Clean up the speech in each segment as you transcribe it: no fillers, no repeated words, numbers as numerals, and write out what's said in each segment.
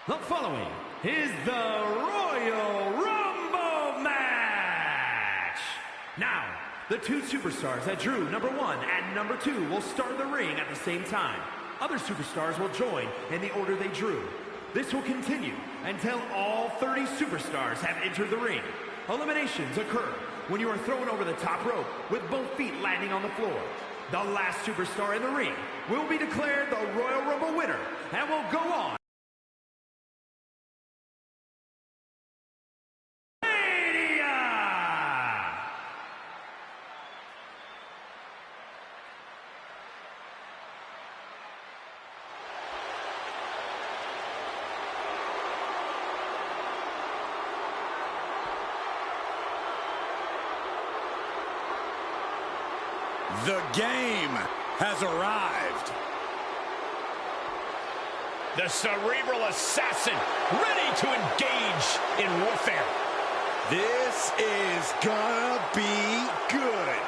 The following is the Royal Rumble match. Now, the two superstars that drew number 1 and number 2 will start the ring at the same time. Other superstars will join in the order they drew. This will continue until all 30 superstars have entered the ring. Eliminations occur when you are thrown over the top rope with both feet landing on the floor. The last superstar in the ring will be declared the Royal Rumble winner and will go on. The game has arrived. The cerebral assassin, ready to engage in warfare. This is gonna be good.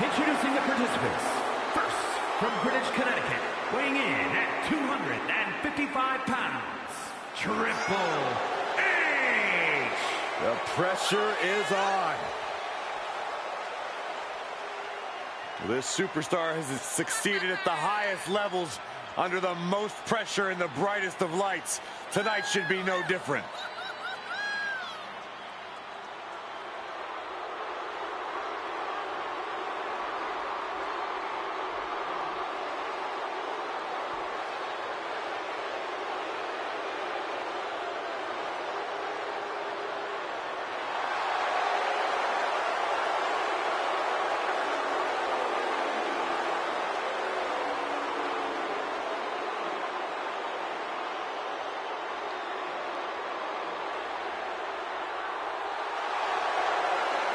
Introducing the participants. First, from Greenwich, Connecticut, weighing in at 255 pounds, Triple H! The pressure is on. This superstar has succeeded at the highest levels under the most pressure in the brightest of lights. Tonight should be no different.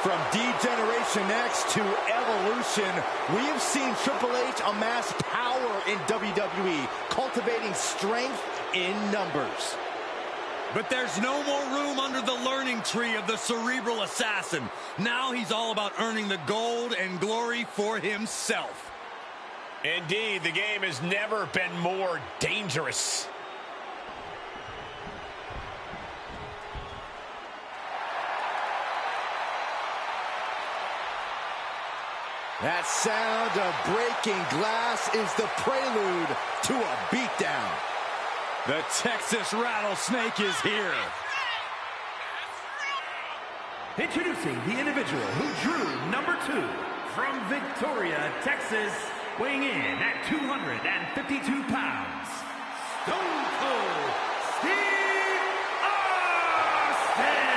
From D-Generation X to Evolution, we have seen Triple H amass power in WWE, cultivating strength in numbers. But there's no more room under the learning tree of the cerebral assassin. Now he's all about earning the gold and glory for himself. Indeed, the game has never been more dangerous. That sound of breaking glass is the prelude to a beatdown. The Texas Rattlesnake is here. Introducing the individual who drew number 2 from Victoria, Texas, weighing in at 252 pounds, Stone Cold Steve Austin!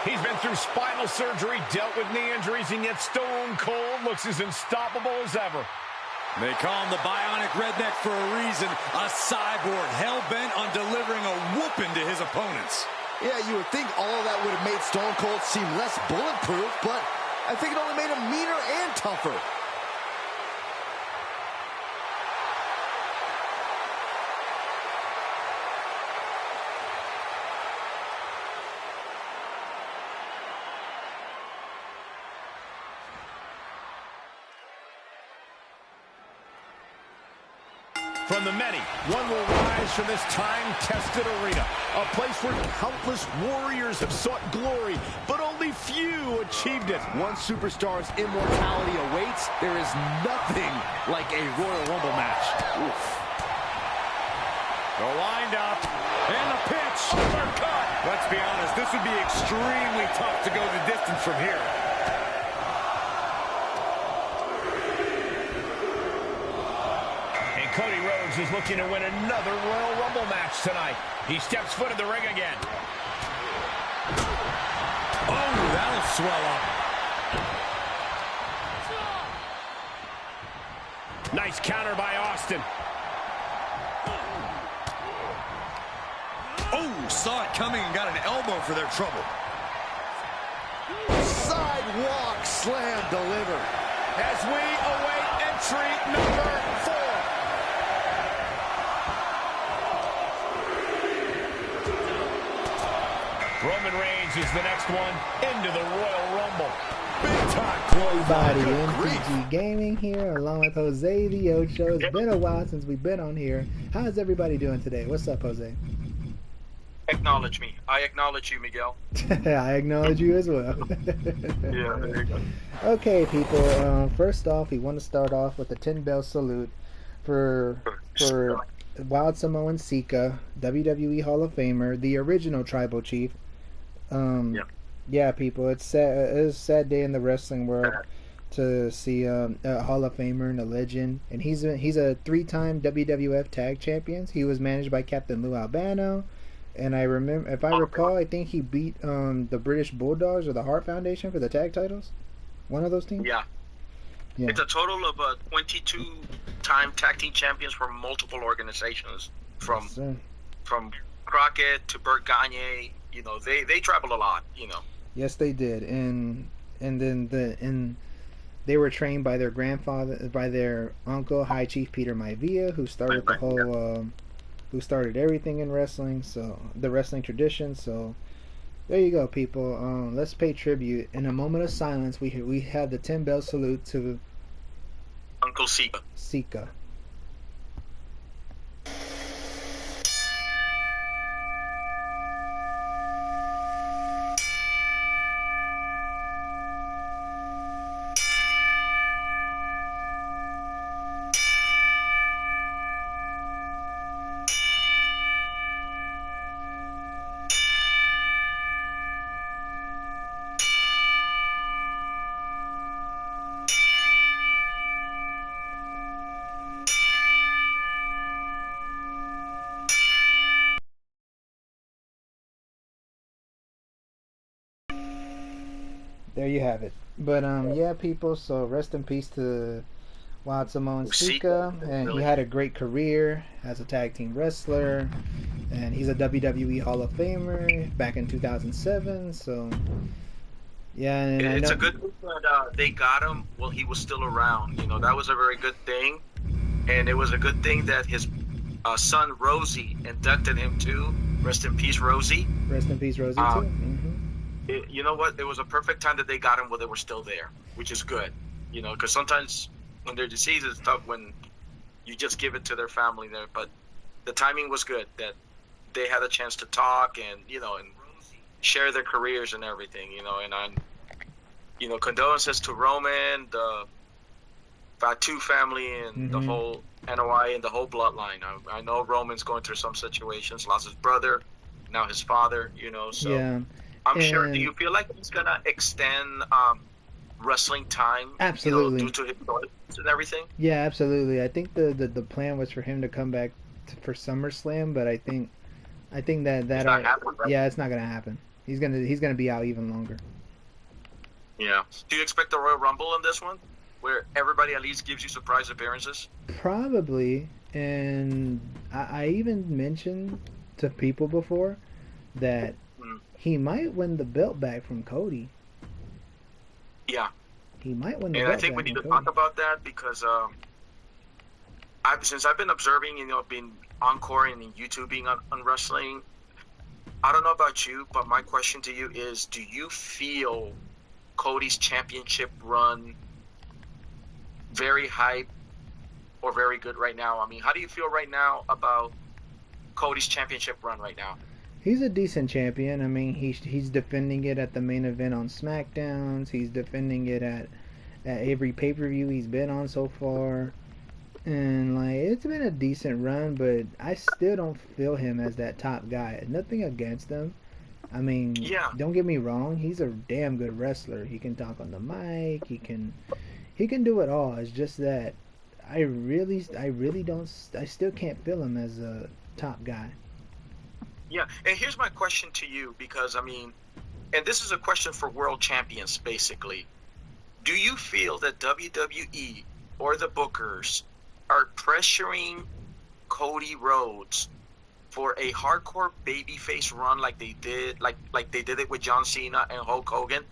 He's been through spinal surgery, dealt with knee injuries, and yet Stone Cold looks as unstoppable as ever. They call him the Bionic Redneck for a reason, a cyborg hell-bent on delivering a whooping to his opponents. Yeah, you would think all of that would have made Stone Cold seem less bulletproof, but I think it only made him meaner and tougher. From the many, one will rise from this time-tested arena, a place where countless warriors have sought glory, but only few achieved it. One superstar's immortality awaits. There is nothing like a Royal Rumble match. Oof. The wind-up, and the pitch. Uppercut. Let's be honest, this would be extremely tough to go the distance from here. Cody Rhodes is looking to win another Royal Rumble match tonight. He steps foot in the ring again. Oh, that'll swell up. Nice counter by Austin. Oh, saw it coming and got an elbow for their trouble. Sidewalk slam delivered. As we await entry number 4. Roman Reigns is the next one into the Royal Rumble. Big time Everybody, clothesline. MTG Gaming here, along with Jose the Ocho. It's been a while since we've been on here. How's everybody doing today? What's up, Jose? Acknowledge me. I acknowledge you, Miguel. I acknowledge you as well. Yeah, there you go. Okay, people. First off, we want to start off with a 10-bell salute for Wild Samoan Sika, WWE Hall of Famer, the original Tribal Chief. Yeah, people. It's a sad day in the wrestling world to see a Hall of Famer and a legend. And he's a 3-time WWF Tag Champions. He was managed by Captain Lou Albano. And I remember, if I recall, I think he beat the British Bulldogs or the Hart Foundation for the tag titles. One of those teams. Yeah. It's a total of 22-time tag team champions for multiple organizations, from Crockett to Bert Gagne. You know, they travel a lot. You know. Yes, they did, and then they were trained by their grandfather, by their uncle, High Chief Peter Maivia, who started the whole. Who started everything in wrestling, so the wrestling tradition. So there you go, people. Let's pay tribute in a moment of silence. We have the 10-bell salute to Uncle Sika. Sika. There you have it. But yeah, people. So rest in peace to Wild Samoan Sika, and he had a great career as a tag team wrestler, and he's a WWE Hall of Famer back in 2007. So yeah, and it's a good thing that they got him while he was still around. You know, that was a very good thing, and it was a good thing that his son Rosie inducted him too. Rest in peace, Rosie. Rest in peace, Rosie too. You know what? It was a perfect time that they got him while they were still there, which is good. You know, because sometimes when they're deceased, it's tough when you just give it to their family there. But the timing was good that they had a chance to talk and, you know, and share their careers and everything, you know. And condolences to Roman, the Fatu family, and the whole NOI and the whole bloodline. I know Roman's going through some situations, lost his brother, now his father, you know, so. Yeah. I'm sure. Do you feel like he's gonna extend wrestling time? Absolutely. You know, due to his choice and everything. Yeah, absolutely. I think the plan was for him to come back for SummerSlam, but I think that it's not happening, right? Yeah, it's not gonna happen. He's gonna be out even longer. Yeah. Do you expect the Royal Rumble in this one, where everybody at least gives you surprise appearances? Probably, and I even mentioned to people before that. He might win the belt back from Cody. Yeah. He might win the belt back. And I think we need to talk about that because since I've been observing, you know, been encoring and YouTubing on wrestling, I don't know about you, but my question to you is, do you feel Cody's championship run very hype or very good right now? I mean, how do you feel right now about Cody's championship run right now? He's a decent champion. I mean, he's defending it at the main event on SmackDowns. He's defending it at every pay-per-view he's been on so far. And, like, it's been a decent run, but I still don't feel him as that top guy. Nothing against him. I mean, don't get me wrong. He's a damn good wrestler. He can talk on the mic. He can do it all. It's just that I still can't feel him as a top guy. Yeah, and here's my question to you, because, I mean, and this is a question for world champions, basically. Do you feel that WWE or the bookers are pressuring Cody Rhodes for a hardcore babyface run like they did, like they did it with John Cena and Hulk Hogan?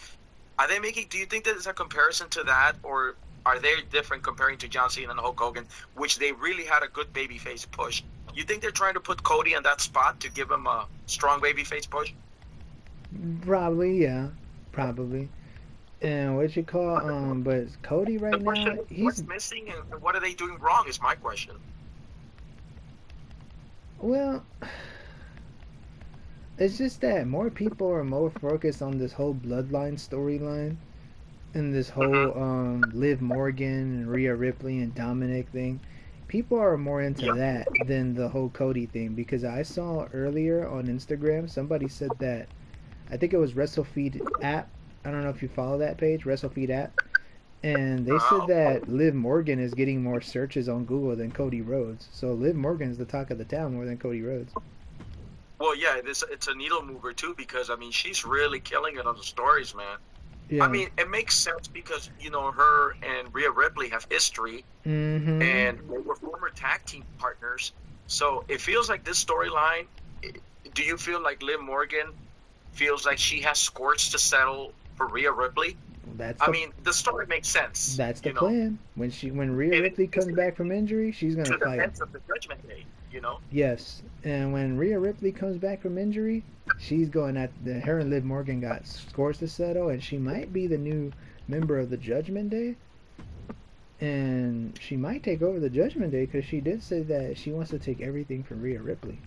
Are they making? Do you think that is a comparison to that, or are they different comparing to John Cena and Hulk Hogan, which they really had a good babyface push? You think they're trying to put Cody in that spot to give him a strong babyface push? Probably, yeah, probably. And what you call but Cody The right question now, is, he's what's missing and what are they doing wrong is my question. well. It's just that more people are more focused on this whole bloodline storyline and this Hmm. whole Liv Morgan and Rhea Ripley and Dominic thing. People are more into Yeah. that than the whole Cody thing because I saw earlier on Instagram somebody said that I think it was WrestleFeed app. I don't know if you follow that page, WrestleFeed app, and they said Okay. that Liv Morgan is getting more searches on Google than Cody Rhodes. So Liv Morgan is the talk of the town more than Cody Rhodes. Well, yeah, it's a needle mover too because I mean she's really killing it on the stories, man. I Yeah. mean, it makes sense because her and Rhea Ripley have history, Mm-hmm. and they were former tag team partners. So it feels like this storyline. Do you feel like Liv Morgan feels like she has scores to settle for Rhea Ripley? That's I the mean, the story makes sense, That's the plan. When Rhea and Ripley it's comes back from injury, she's gonna to the fight. ends of the Judgment Day. Yes, and when Rhea Ripley comes back from injury, she's going at the her and Liv Morgan got scores to settle, and she might be the new member of the Judgment Day, and she might take over the Judgment Day because she did say that she wants to take everything from Rhea Ripley.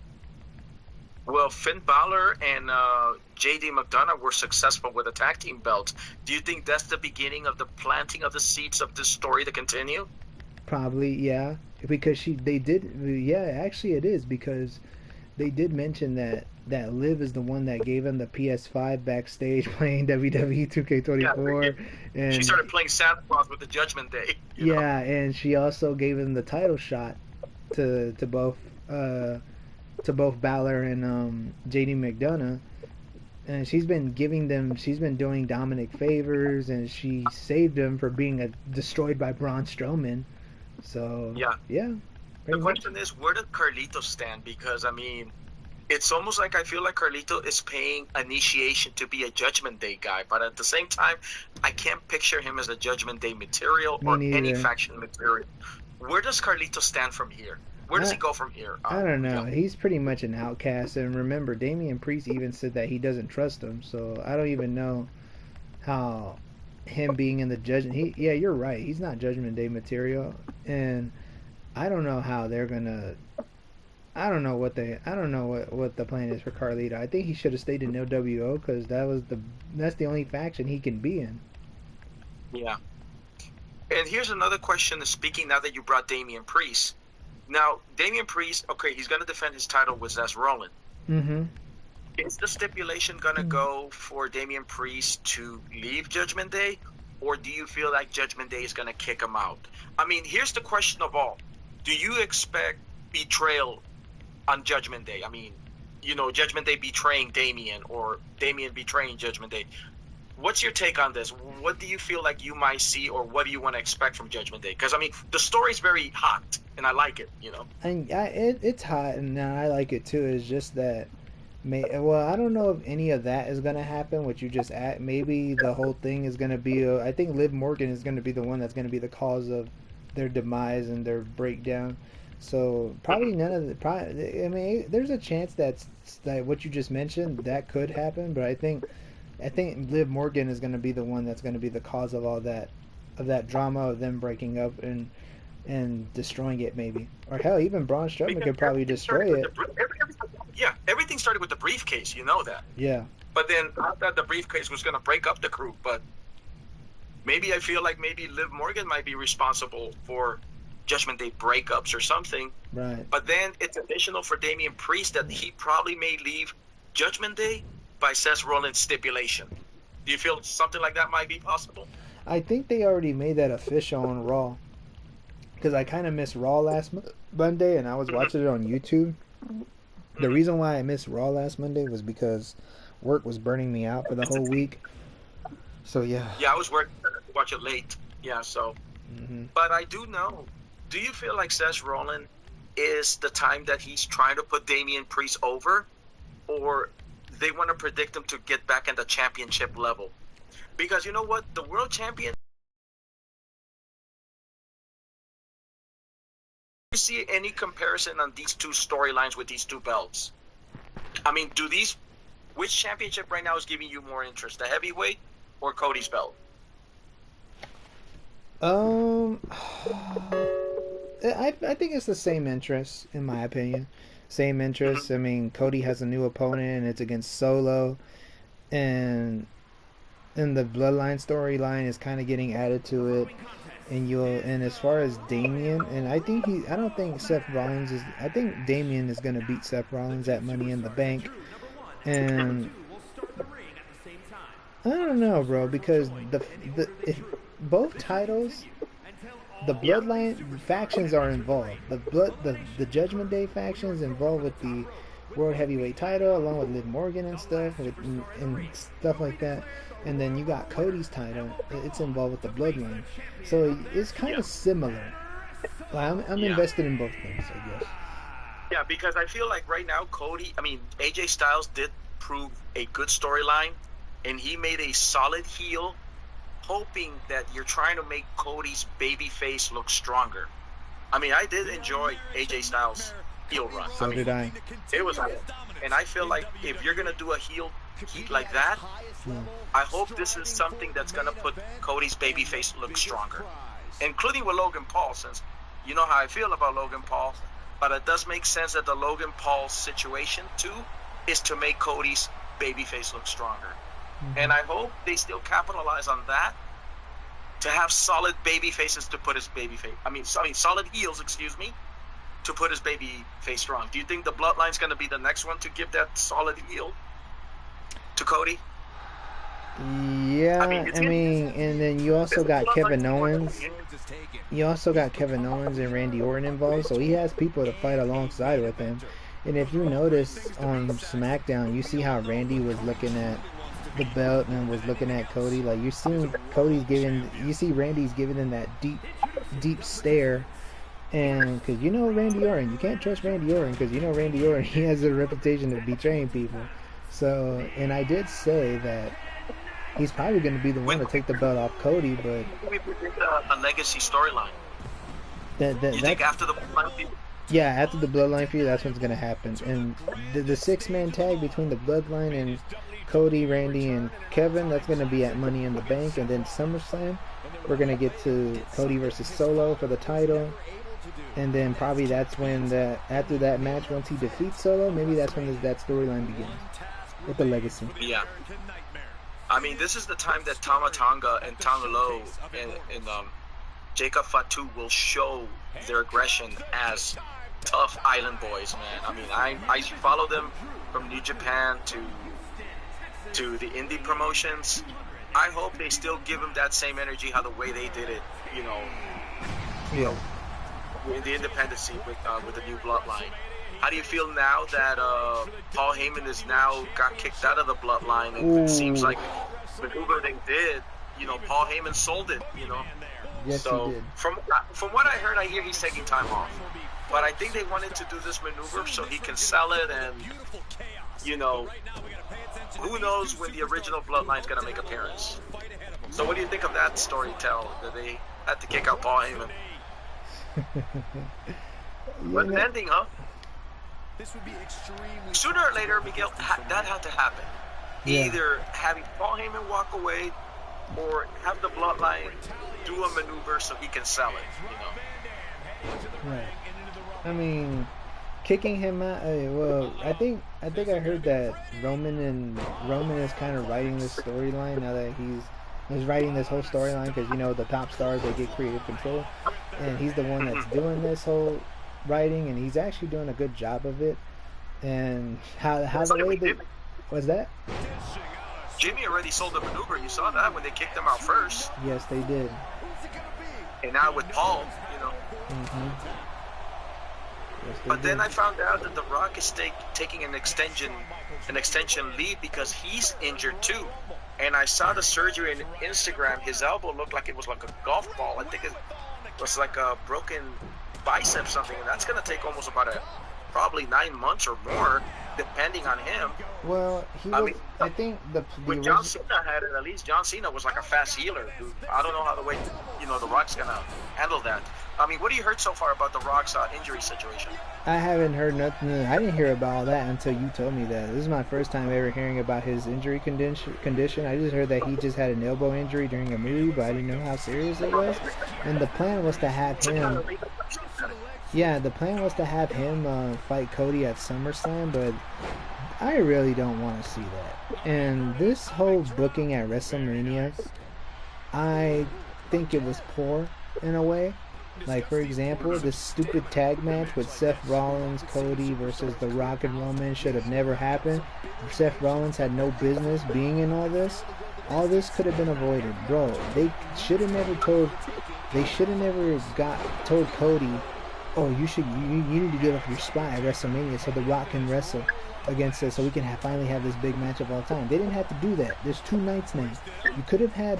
Well, Finn Balor and JD McDonough were successful with the tag team belts. Do you think that's the beginning of the planting of the seeds of this story to continue? Probably, yeah, because they did. Yeah, actually, it is because they did mention that Liv is the one that gave him the PS5 backstage playing WWE Yeah, 2K24, she and started playing Santa Claus with the Judgment Day. yeah, and she also gave him the title shot to both uh to both Balor and JD McDonough, and she's been doing Dominic favors, and she saved him for being destroyed by Braun Strowman. So Yeah. yeah, The pretty much. question is, where did Carlito stand? Because I mean, it's almost like I feel like Carlito is paying initiation to be a Judgment Day guy, but at the same time, I can't picture him as a Judgment Day material Me or any neither. faction material. Where does Carlito stand from here? Where does he I go from here? I don't know. Miguel? He's pretty much an outcast, and remember, Damian Priest even said that he doesn't trust him. So I don't even know how him being in the judgment. Yeah, you're right. He's not Judgment Day material, and I don't know how they're gonna. I don't know what the plan is for Carlito. I think he should have stayed in NWO because that's the only faction he can be in. Yeah. And here's another question. Speaking now that you brought Damian Priest, now Damian Priest, okay, he's going to defend his title with Seth Rollins. Mm-hmm. Is the stipulation going to go for Damian Priest to leave Judgment Day, or do you feel like Judgment Day is going to kick him out? I mean, here's the question of all: do you expect betrayal on Judgment Day? I mean, Judgment Day betraying Damian or Damian betraying Judgment Day. What's your take on this? What do you feel like you might see, or what do you want to expect from Judgment Day? Because I mean, the story's very hot, and I like it. And it's hot, and I like it too. It's just that well, I don't know if any of that is gonna happen. What you just at maybe the whole thing is gonna be. I think Liv Morgan is gonna be the one that's gonna be the cause of their demise and their breakdown. So probably none of the. Probably, I mean, there's a chance that what you just mentioned that could happen, but I think Liv Morgan is gonna be the one that's gonna be the cause of that drama of them breaking up and destroying it maybe, or hell, even Braun Strowman Because could probably everything started destroy with it. everything started with the briefcase. You know that. Yeah. But then I thought the briefcase was going to break up the crew. But maybe I feel like maybe Liv Morgan might be responsible for Judgment Day breakups or something. Right. But then it's additional for Damian Priest that he probably may leave Judgment Day by Seth Rollins' stipulation. Do you feel something like that might be possible? I think they already made that official on Raw because I kind of missed Raw last Monday and I was watching it on YouTube. The reason why I missed Raw last Monday was because work was burning me out for the whole week. So yeah. Yeah, I was working to watch it late. Yeah, so. Hmm. But I do know. Do you feel like Seth Rollins is the time that he's trying to put Damian Priest over, or they want to predict him to get back at the championship level? Because you know what, the world champion. Do you see any comparison on these two storylines with these two belts? I mean, do these which championship right now is giving you more interest, the heavyweight or Cody's belt? I think it's the same interest, in my opinion. Same interest. I mean, Cody has a new opponent, and it's against Solo, and the Bloodline storyline is kind of getting added to it. And as far as Damian, and I don't think Seth Rollins is. I think Damian is gonna beat Seth Rollins at Money in the Bank, and I don't know, bro, because if both titles, the Bloodline factions are involved. The Judgment Day faction is involved with the World Heavyweight title, along with Liv Morgan and stuff, and stuff like that. And then you got Cody's title; it's involved with the Bloodline. So it's kind of similar. I'm invested in both things, I guess. Yeah, because I feel like right now AJ Styles did prove a good storyline, and he made a solid heel, hoping that you're trying to make Cody's baby face look stronger. I mean, I did enjoy AJ Styles' heel run. So did I. It was, and I feel like if you're gonna do a heel heat like that, I hope this is something that's gonna put Cody's baby face look stronger, including with Logan Paul, since you know how I feel about Logan Paul. But it does make sense that the Logan Paul situation too is to make Cody's babyface look stronger. And I hope they still capitalize on that to have solid baby faces to put his baby face. I mean, solid heels, excuse me, to put his baby face strong. Do you think the Bloodline's going to be the next one to give that solid heel to Cody? Yeah, and then you also got Kevin Owens. You also got Kevin Owens and Randy Orton involved, so he has people to fight alongside with him. And if you notice on SmackDown, you see how Randy was looking at the belt and was looking at Cody. Like you see Randy's giving him that deep stare. And because you know Randy Orton, you can't trust Randy Orton because you know Randy Orton, he has a reputation of betraying people. So, and I did say that he's probably going to be the one to take the belt off Cody, but we predict a legacy storyline. You think after the Bloodline feud? Yeah, after the Bloodline feud, that's what's going to happen. And the six-man tag between the Bloodline and Cody, Randy, and Kevin, that's going to be at Money in the Bank. And then SummerSlam, we're going to get to Cody versus Solo for the title. And then probably that's when after that match, once he defeats Solo, maybe that's when that storyline begins with the legacy. Yeah. I mean, this is the time that Tama Tonga and Tonga Loa and Jacob Fatu will show their aggression as tough island boys, man. I mean, I follow them from New Japan to the indie promotions. I hope they still give them that same energy, how the way they did it, in the independent scene with the new Bloodline. How do you feel now that Paul Heyman is now got kicked out of the Bloodline, and it seems like the maneuver they did, Paul Heyman sold it, Yes, so he did. From what I heard, I hear he's taking time off. But I think they wanted to do this maneuver so he can sell it, and who knows when the original Bloodline's gonna make appearance. So what do you think of that storytelling that they had to kick out Paul Heyman? But an ending, huh? Sooner or later, Miguel, that had to happen. Yeah. Either having Paul Heyman walk away, or have the Bloodline do a maneuver so he can sell it. Right. I mean, kicking him out. Well, I think I heard that Roman is kind of writing this storyline now that he's writing this whole storyline because the top stars, they get creative control, and he's the one that's doing this whole writing, and he's actually doing a good job of it. And how the way that was that? Jimmy already sold the maneuver. You saw that when they kicked him out first. Yes, they did. And now with Paul, Mm-hmm. Yes, But then I found out that The Rock is taking an extension lead because he's injured too. And I saw the surgery on Instagram. His elbow looked like it was like a golf ball. I think it was like a broken bicep something. And that's going to take almost probably 9 months or more depending on him. Well, I think the When John Cena had it, at least John Cena was like a fast healer. Dude. I don't know how The Rock's gonna handle that. I mean, what have you heard so far about The Rock's injury situation? I haven't heard nothing. I didn't hear about all that until you told me that. This is my first time ever hearing about his injury condition. I just heard that he just had an elbow injury during a movie, but I didn't know how serious it was. And the plan was to have him. Yeah, the plan was to have him fight Cody at SummerSlam, but I really don't want to see that. And this whole booking at WrestleMania, I think it was poor in a way. Like, for example, this stupid tag match with Seth Rollins, Cody versus The Rock and Roman should have never happened. Seth Rollins had no business being in all this. All this could have been avoided, bro. They should have never told Cody, oh, you need to give up your spot at WrestleMania so The Rock can wrestle against us, so we can finally have this big match of all time. They didn't have to do that. There's 2 nights now. You could have had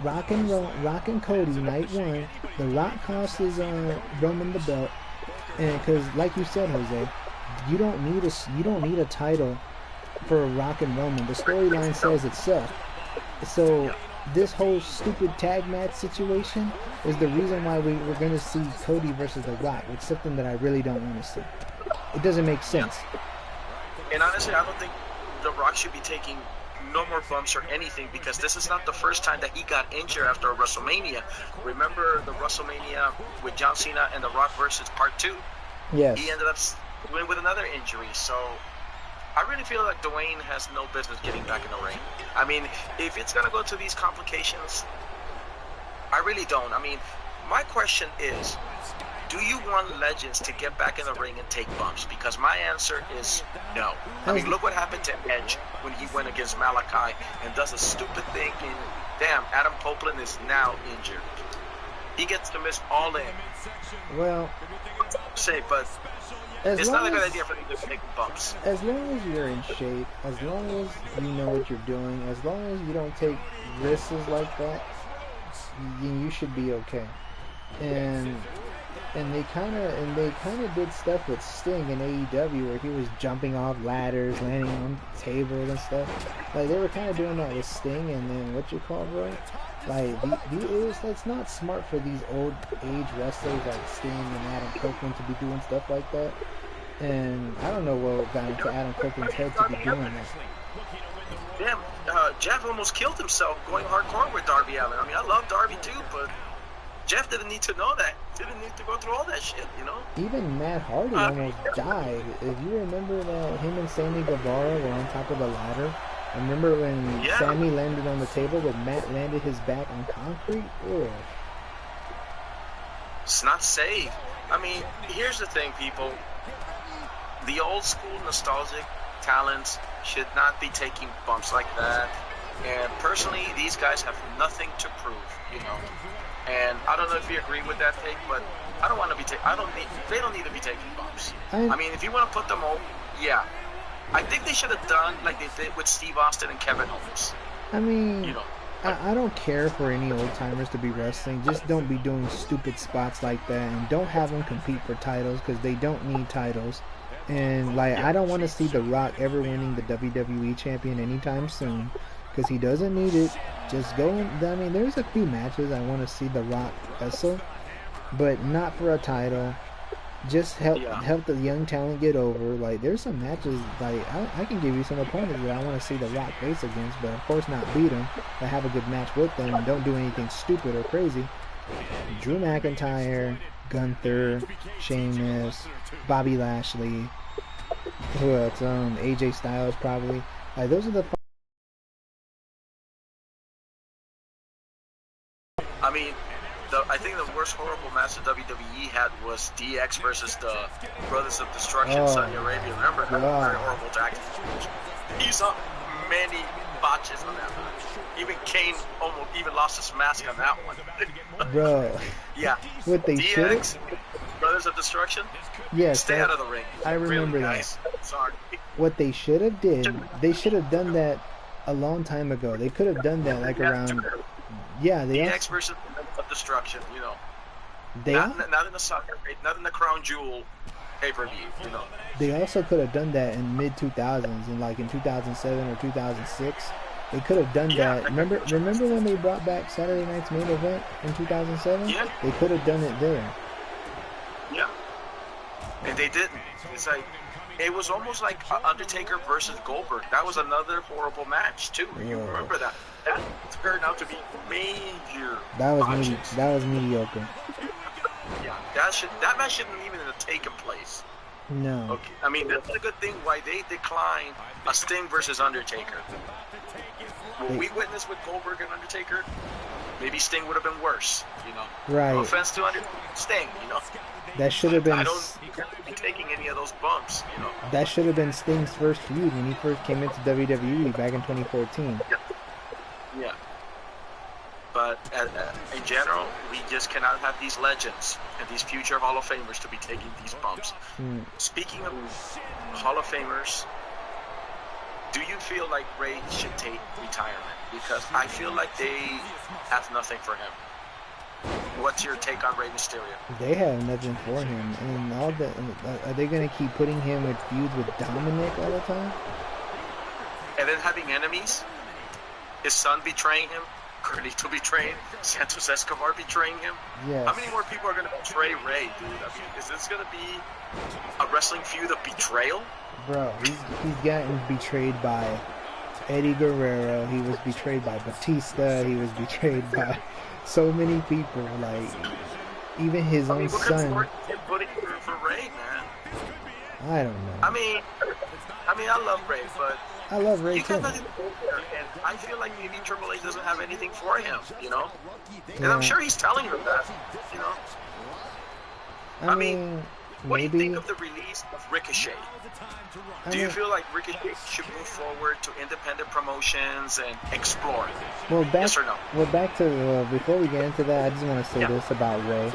Rock and Cody night 1. The Rock cost his Roman the belt, and because like you said, Jose, you don't need a title for Rock and Roman. The storyline says itself. So this whole stupid tag match situation is the reason why we're going to see Cody versus The Rock. It's something that I really don't want to see. It doesn't make sense. And honestly, I don't think The Rock should be taking no more bumps or anything, because this is not the first time that he got injured after a WrestleMania. Remember the WrestleMania with John Cena and The Rock versus Part 2? Yes. He ended up doing with another injury. So I really feel like Dwayne has no business getting back in the ring. I mean, if it's going to go to these complications, I really don't. I mean, my question is, do you want legends to get back in the ring and take bumps? Because my answer is no. I mean, look what happened to Edge when he went against Malachi and does a stupid thing. And damn, Adam Copeland is now injured. He gets to miss all in. Well, but it's not a good idea for them to take bumps. As long as you're in shape, as long as you know what you're doing, as long as you don't take risks like that, you should be okay. And they kind of did stuff with Sting in AEW where he was jumping off ladders, landing on tables and stuff. Like, they were kind of doing that with Sting, and then bro? Like, that's not smart for these old age wrestlers like Sting and Adam Copeland to be doing stuff like that. And I don't know what got into Adam Copeland's head to be doing that. Damn, Jeff almost killed himself going hardcore with Darby Allin. I mean, I love Darby too, but Jeff didn't need to know that. Didn't need to go through all that shit, you know? Even Matt Hardy almost died. If you remember that him and Sammy Guevara were on top of the ladder. I remember when Sammy landed on the table, but Matt landed his back on concrete. Ugh. It's not safe. I mean, here's the thing, people. The old school nostalgic talents should not be taking bumps like that. And personally, these guys have nothing to prove, you know? And I don't know if you agree with that take, but I don't want to be they don't need to be taking bumps. I mean, if you want to put them over, yeah. I think they should have done like they did with Steve Austin and Kevin Owens. I mean, you know, I don't care for any old timers to be wrestling. Just don't be doing stupid spots like that, and don't have them compete for titles because they don't need titles. And like, I don't want to see The Rock ever winning the WWE champion anytime soon, because he doesn't need it. Just go in. I mean, there's a few matches I want to see The Rock wrestle, but not for a title. Just help the young talent get over. Like, there's some matches, like, I can give you some opponents that I want to see The Rock face against, but of course not beat them, but have a good match with them and don't do anything stupid or crazy. Drew McIntyre, Gunther, Sheamus, Bobby Lashley, who else? AJ Styles probably. Like, those are the. I mean, I think the worst horrible match the WWE had was DX versus the Brothers of Destruction, Saudi Arabia. Remember? That was very horrible tag team. He saw many botches on that one. Even Kane almost lost his mask on that one. Bro. Yeah. What they DX, Brothers of Destruction. Yes. Stay out of the ring. I remember really, that. guys. Sorry. What they should have they should have done that a long time ago. They could have done that like around. Yeah, DX versus of Destruction, you know. Not in the soccer, not in the crown jewel pay-per-view, you know. They also could have done that in mid 2000s, and like in 2007 or 2006. They could have done Yeah. that. Remember when they brought back Saturday Night's Main Event in 2007? Yeah. They could have done it there. Yeah. And they didn't. It's like, it was almost like Undertaker versus Goldberg. That was another horrible match, too. You Yeah. remember that? That turned out to be major That was botches. that was mediocre. Yeah, that match shouldn't even have taken place. No. Okay, I mean, that's a good thing why they declined a Sting versus Undertaker. What we witnessed with Goldberg and Undertaker, maybe Sting would have been worse, you know. Right. No offense to Sting, you know. That should have been. I don't be taking any of those bumps, you know. That should have been Sting's first feud when he first came into WWE back in 2014. Yeah. But in general, we just cannot have these legends and these future Hall of Famers to be taking these bumps. Speaking of Hall of Famers, do you feel like Ray should take retirement? Because I feel like they have nothing for him. What's your take on Rey Mysterio? They have nothing for him, and all that. Are they going to keep putting him with feuds with Dominic all the time? And then having enemies? His son betraying him? Carlito betraying? Santos Escobar betraying him? Yes. How many more people are going to betray Ray, dude? I mean, is this going to be a wrestling feud of betrayal? Bro, he's gotten betrayed by Eddie Guerrero. He was betrayed by Batista. He was betrayed by so many people. Like, even his own son. What kind of putting for Ray, man? I don't know. I mean, I love Ray, but I love Ray you too. got nothing to go there, and I feel like maybe Triple H doesn't have anything for him, you know? And I'm Yeah. sure he's telling her that, you know? I mean, what do you maybe. think of the release of Ricochet? Do you feel like Ricochet should move forward to independent promotions and explore? Well, back, Yes or no? Well, back to before we get into that, I just want to say this about Ray.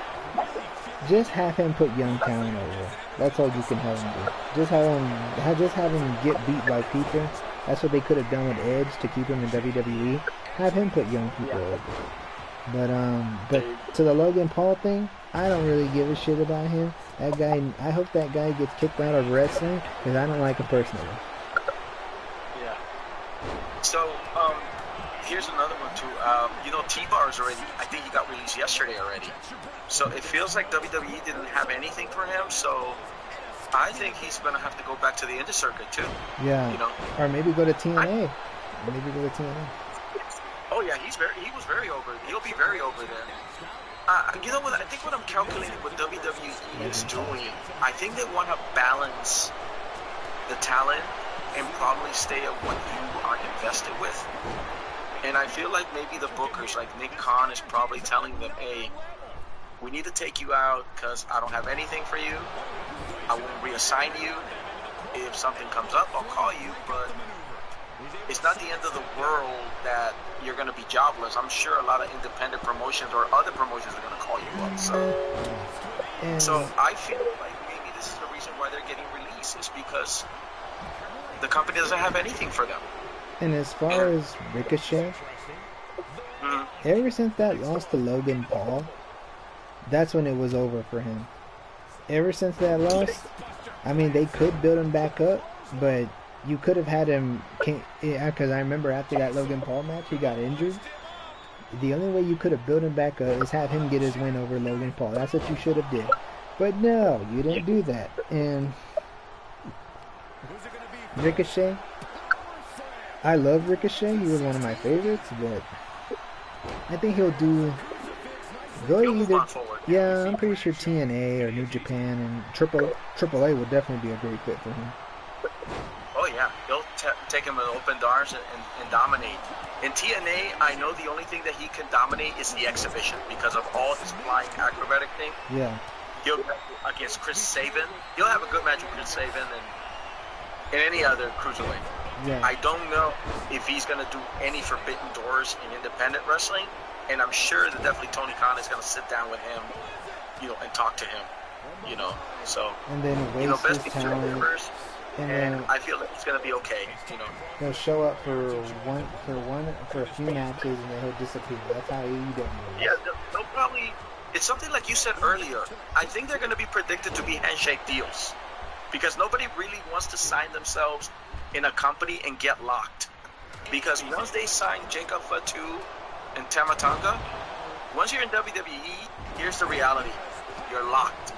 Just have him put young talent over. That's all you can have him do. Just have him get beat by people. That's what they could have done with Edge to keep him in WWE. Have him put young people over. But to the Logan Paul thing, I don't really give a shit about him. That guy, I hope that guy gets kicked out of wrestling because I don't like him personally. Yeah. So, here's another one too. You know, T-Bar's already, I think he got released yesterday already. So it feels like WWE didn't have anything for him. So I think he's gonna have to go back to the indie circuit too. Yeah. You know. Or maybe go to TNA. Oh yeah, he was very over. He'll be very over there. You know what? I think what I'm calculating what WWE is doing, I think they want to balance the talent and probably stay at what you are invested with. And I feel like maybe the bookers, like Nick Khan, is probably telling them, hey, we need to take you out because I don't have anything for you. I won't reassign you. If something comes up, I'll call you, but it's not the end of the world that you're going to be jobless. I'm sure a lot of independent promotions or other promotions are going to call you up. So I feel like maybe this is the reason why they're getting released, is because the company doesn't have anything for them. And as far as Ricochet, ever since that loss to Logan Paul, that's when it was over for him. Ever since that loss, I mean, they could build him back up, but you could have had him, because I remember after that Logan Paul match, he got injured. The only way you could have built him back up is have him get his win over Logan Paul. That's what you should have did. But no, you didn't do that. And Ricochet, I love Ricochet. He was one of my favorites, but I think he'll go either. Yeah, I'm pretty sure TNA or New Japan and AAA would definitely be a great fit for him. Oh yeah, they'll take him with open arms and dominate. In TNA, I know the only thing that he can dominate is the exhibition because of all his flying acrobatic thing. Yeah. He'll against Chris Sabin. He'll have a good match with Chris Sabin and any other cruiserweight. Yeah. I don't know if he's going to do any forbidden doors in independent wrestling, and I'm sure that definitely Tony Khan is going to sit down with him, and talk to him, So and then waste best his talent. And I feel like he's gonna be okay, He'll show up for a few matches and then he'll disappear. That's how AEW is. Yeah, they'll probably it's something like you said earlier. I think they're going to be predicted to be handshake deals because nobody really wants to sign themselves in a company and get locked. Because once they sign Jacob Fatu and Tamatanga, once you're in WWE, here's the reality: you're locked.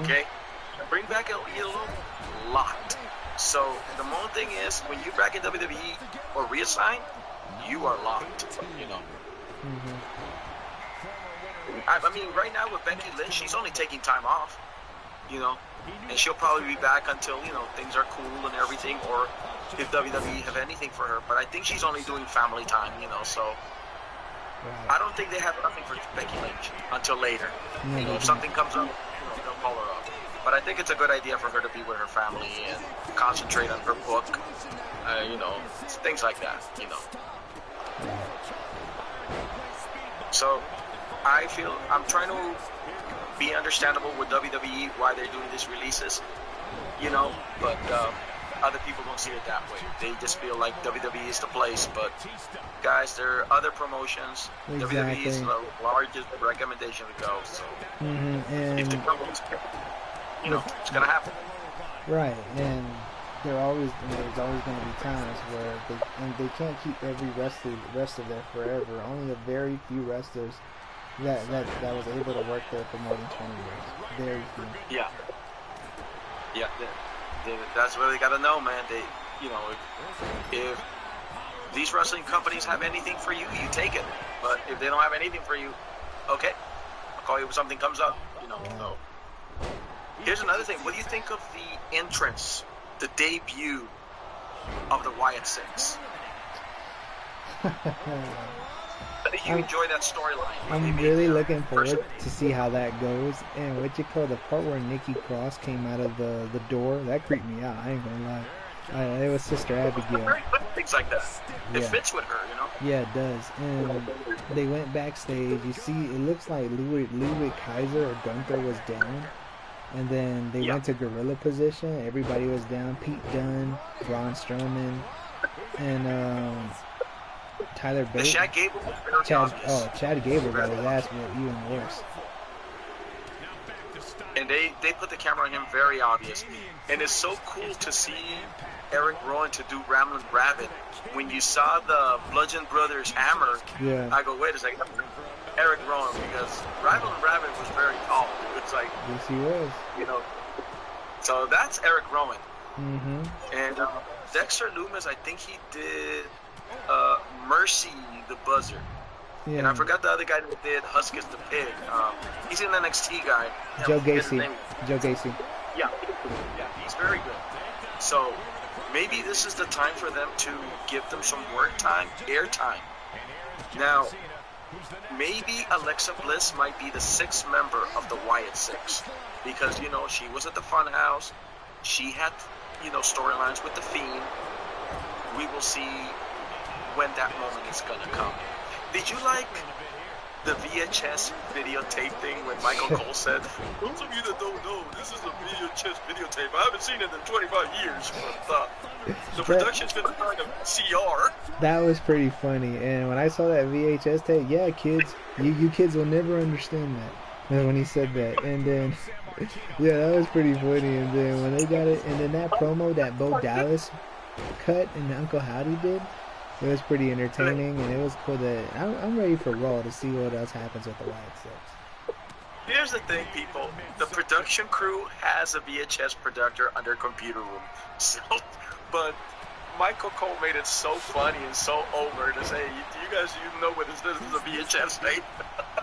Okay, bring back El Idolo, locked. So the main thing is, when you're back in WWE or reassign, you are locked. You know. I mean, right now with Becky Lynch, she's only taking time off. You know, and she'll probably be back until things are cool and everything, or if WWE have anything for her. But I think she's only doing family time. So. I don't think they have nothing for Becky Lynch until later. If something comes up, they'll call her up. But I think it's a good idea for her to be with her family and concentrate on her book. Things like that. So I feel I'm trying to be understandable with WWE why they're doing these releases. But other people don't see it that way. They just feel like WWE is the place. But guys, there are other promotions. Exactly. WWE is the largest recommendation to go. So if the company's, it's gonna happen. Right, and there's always going to be times where they can't keep every wrestler there forever. Only a very few wrestlers that was able to work there for more than 20 years. Very few. Yeah. That's what they gotta know, man. If these wrestling companies have anything for you, you take it. But if they don't have anything for you, okay, I'll call you when something comes up. So here's another thing. What do you think of the entrance, the debut of the Wyatt Six? You enjoy that storyline? I'm really looking forward to see how that goes. And the part where Nikki Cross came out of the door, that creeped me out. I ain't gonna lie. It was Sister Abigail. Things like that. It fits with her, Yeah, it does. And they went backstage. You see, it looks like Ludwig Kaiser or Gunther was down. And then they went to gorilla position. Everybody was down. Pete Dunne, Braun Strowman, and Tyler Bate. Chad Gable was very obvious. Chad Gable got his ass whipped even worse. And they put the camera on him very obvious. And it's so cool to see Eric Rowan to do Ramblin' Rabbit. When you saw the Bludgeon Brothers hammer, I go, wait a second. Eric Rowan, because Ramblin' Rabbit was very tall. It's like, yes, he was. So that's Eric Rowan. And Dexter Lumis, I think he did Mercy the Buzzard. And I forgot the other guy that did Huskus the Pig. He's an NXT guy. Joe Gacy. Yeah, he's very good. So maybe this is the time for them to give them some work time, air time. Now, maybe Alexa Bliss might be the sixth member of the Wyatt Six, because she was at the Funhouse. She had storylines with the Fiend. We will see when that moment is gonna come. Did you like the VHS videotape thing when Michael Cole said, "Those of you that don't know, this is a VHS videotape. I haven't seen it in 25 years." But the production's been kind of CR. That was pretty funny. And when I saw that VHS tape, kids, you kids will never understand that. And when he said that, and then that was pretty funny. And then when they got it, and then that promo that Bo Dallas cut and Uncle Howdy did, it was pretty entertaining, and it was cool that I'm ready for Raw to see what else happens with the Wyatt Six. Here's the thing, people. The production crew has a VHS projector under computer room. So, but Michael Cole made it so funny and so over to say, you guys know what this is a VHS tape?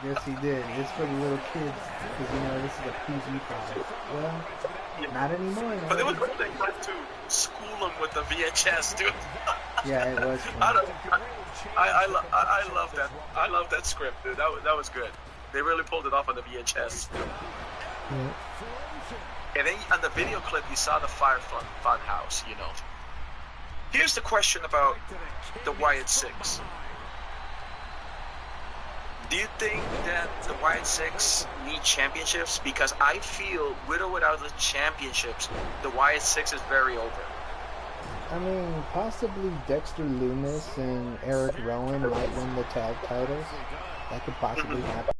Yes, he did. It's for the little kids, because this is a PG product. Well, not anymore. But it was what they went to school them with the VHS, dude. Yeah, it was fun. I love that. I love that script, dude. That was good. They really pulled it off on the VHS. Yeah. And then on the video clip, you saw the Fire Fun House. Here's the question about the Wyatt Six. Do you think that the Wyatt Six need championships? Because I feel with or without the championships, the Wyatt Six is very over. I mean, possibly Dexter Lumis and Eric Rowan might win the tag titles. That could possibly happen.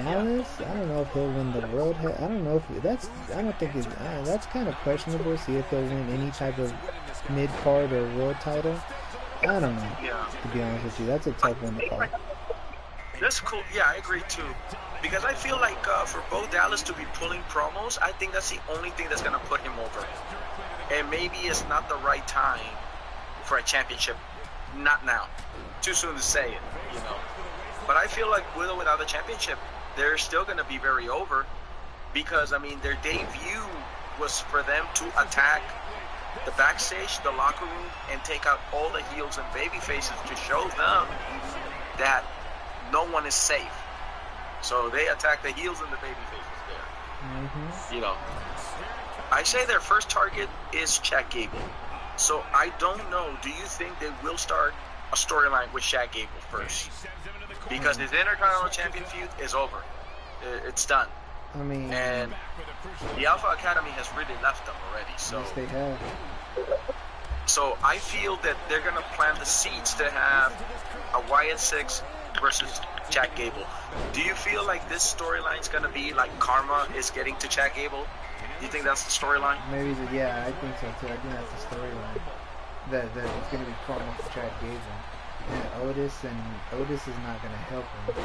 Dallas, I don't know if he'll win the world. I don't know if that's. I don't think it's. That's kind of questionable. See if he'll win any type of mid card or world title. I don't know. Yeah. To be honest with you, that's a tough one to call. That's cool. Yeah, I agree too. Because I feel like for Bo Dallas to be pulling promos, I think that's the only thing that's gonna put him over. And maybe it's not the right time for a championship. Not now. Too soon to say it, you know. But I feel like with or without a championship, they're still going to be very over because, I mean, their debut was for them to attack the backstage, the locker room, and take out all the heels and baby faces to show them that no one is safe. So they attack the heels and the baby faces there. You know, I say their first target is Chad Gable. So I don't know. Do you think they will start a storyline with Chad Gable first? Because his Intercontinental Champion feud is over. It's done. I mean, and the Alpha Academy has really left them already. So yes, they have. So I feel that they're gonna plant the seeds to have a Wyatt Six versus Chad Gable. Do you feel like this storyline is gonna be like Karma is getting to Chad Gable? Do you think that's the storyline? Maybe, yeah, I think so too. I think that's the storyline. That it's gonna be Karma for Chad Gable. And Otis is not gonna help him.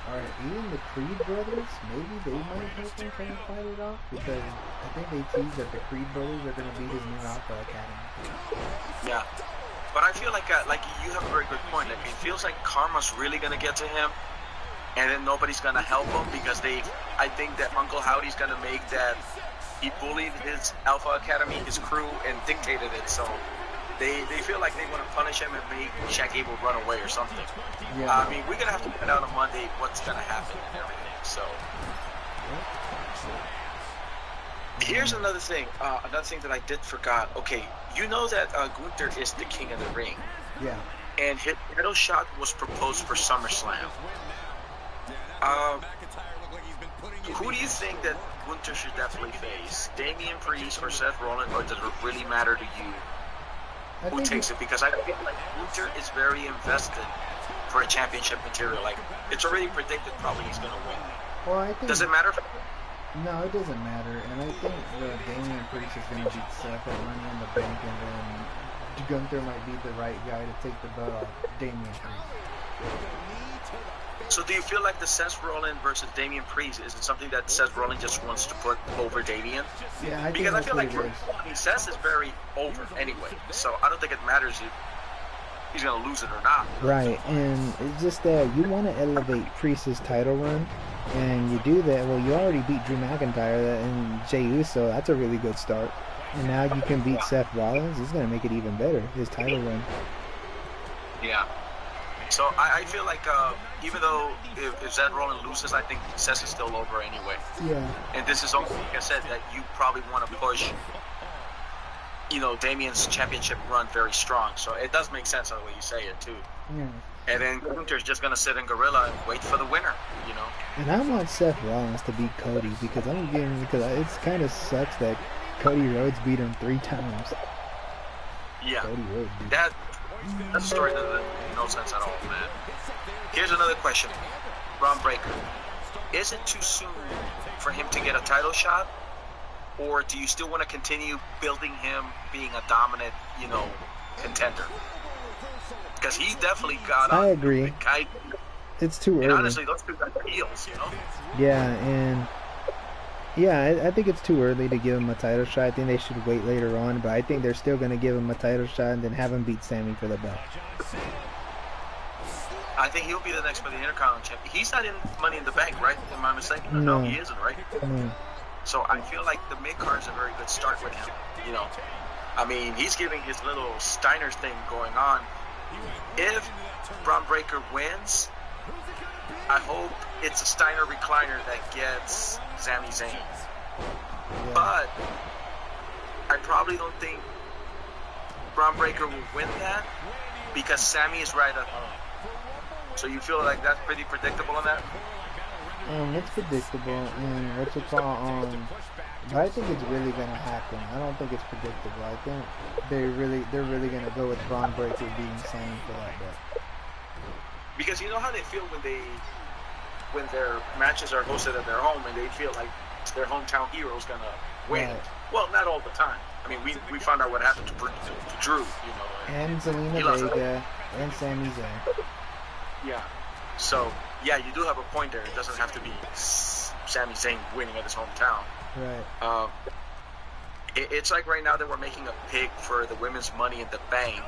Alright, even the Creed brothers, maybe they might help him try and fight it off because I think they teased that the Creed brothers are gonna be his new Alpha Academy. Yeah, but I feel like you have a very good point. Like it feels like Karma's really gonna get to him, and then nobody's gonna help him because I think that Uncle Howdy's gonna make that he bullied his Alpha Academy, his crew, and dictated it. So. They feel like they want to punish him and make Chad Gable run away or something. Yeah. I mean, we're going to have to find out on Monday what's going to happen and everything. So, here's another thing that I did forgot. Okay, you know that Gunther is the king of the ring. Yeah. And his title shot was proposed for SummerSlam. Who do you think that Gunther should definitely face? Damian Priest or Seth Rollins, or does it really matter to you? Who takes it? Because I feel like Gunther is very invested for a championship material. Like, it's already predicted probably he's going to win. Well, I think... Does it matter? No, it doesn't matter. And I think Damian Priest is going to beat Seth at Money in the Bank, and then Gunther might be the right guy to take the belt off Damian Priest. So do you feel like the Seth Rollins versus Damian Priest is it something that Seth Rollins just wants to put over Damian? Yeah, I think because I feel like Seth is very over anyway, so I don't think it matters if he's gonna lose it or not. Right, and it's just that you want to elevate Priest's title run, and you do that. Well, you already beat Drew McIntyre and Jey Uso. That's a really good start, and now you can beat Seth Rollins. It's gonna make it even better. His title run. Yeah. So I feel like even though if Seth Rollins loses, I think Seth is still over anyway. Yeah. And this is something, like I said, that you probably want to push, you know, Damian's championship run very strong. So it does make sense on the way you say it too. Yeah. And then Gunther's just gonna sit in Gorilla and wait for the winner, you know. And I want Seth Rollins to beat Cody because it's kind of sucks that Cody Rhodes beat him 3 times. Yeah. Cody Rhodes beat That's a story that makes no sense at all, man. Here's another question. Braun Breaker. Is it too soon for him to get a title shot? Or do you still want to continue building him being a dominant, you know, contender? Because he definitely got I agree. It's too early. And honestly, those two got heels, you know? Yeah, and... Yeah, I think it's too early to give him a title shot. I think they should wait later on, but I think they're still going to give him a title shot and then have him beat Sammy for the belt. I think he'll be the next for the Intercontinental champion. He's not in Money in the Bank, right? Am I mistaken? No, he isn't, right? No. So I feel like the mid-card is a very good start with him, you know? I mean, he's giving his little Steiner thing going on. If Braun Breaker wins, I hope it's a Steiner recliner that gets Sami Zayn. Yeah. But I probably don't think Braun Breaker will win that because Sami is right at home. So you feel like that's pretty predictable on that? It's predictable, and but I think it's really gonna happen. I don't think it's predictable. I think they're really gonna go with Braun Breaker being Sami for that belt. Because you know how they feel when they when their matches are hosted at their home and they feel like their hometown hero is gonna win. Right. Well, not all the time. I mean, we found out what happened to Drew, you know, And Zelina Vega and Sami Zayn. Yeah. So yeah, you do have a point there. It doesn't have to be Sami Zayn winning at his hometown. Right. It's like right now that we're making a pick for the women's Money in the Bank,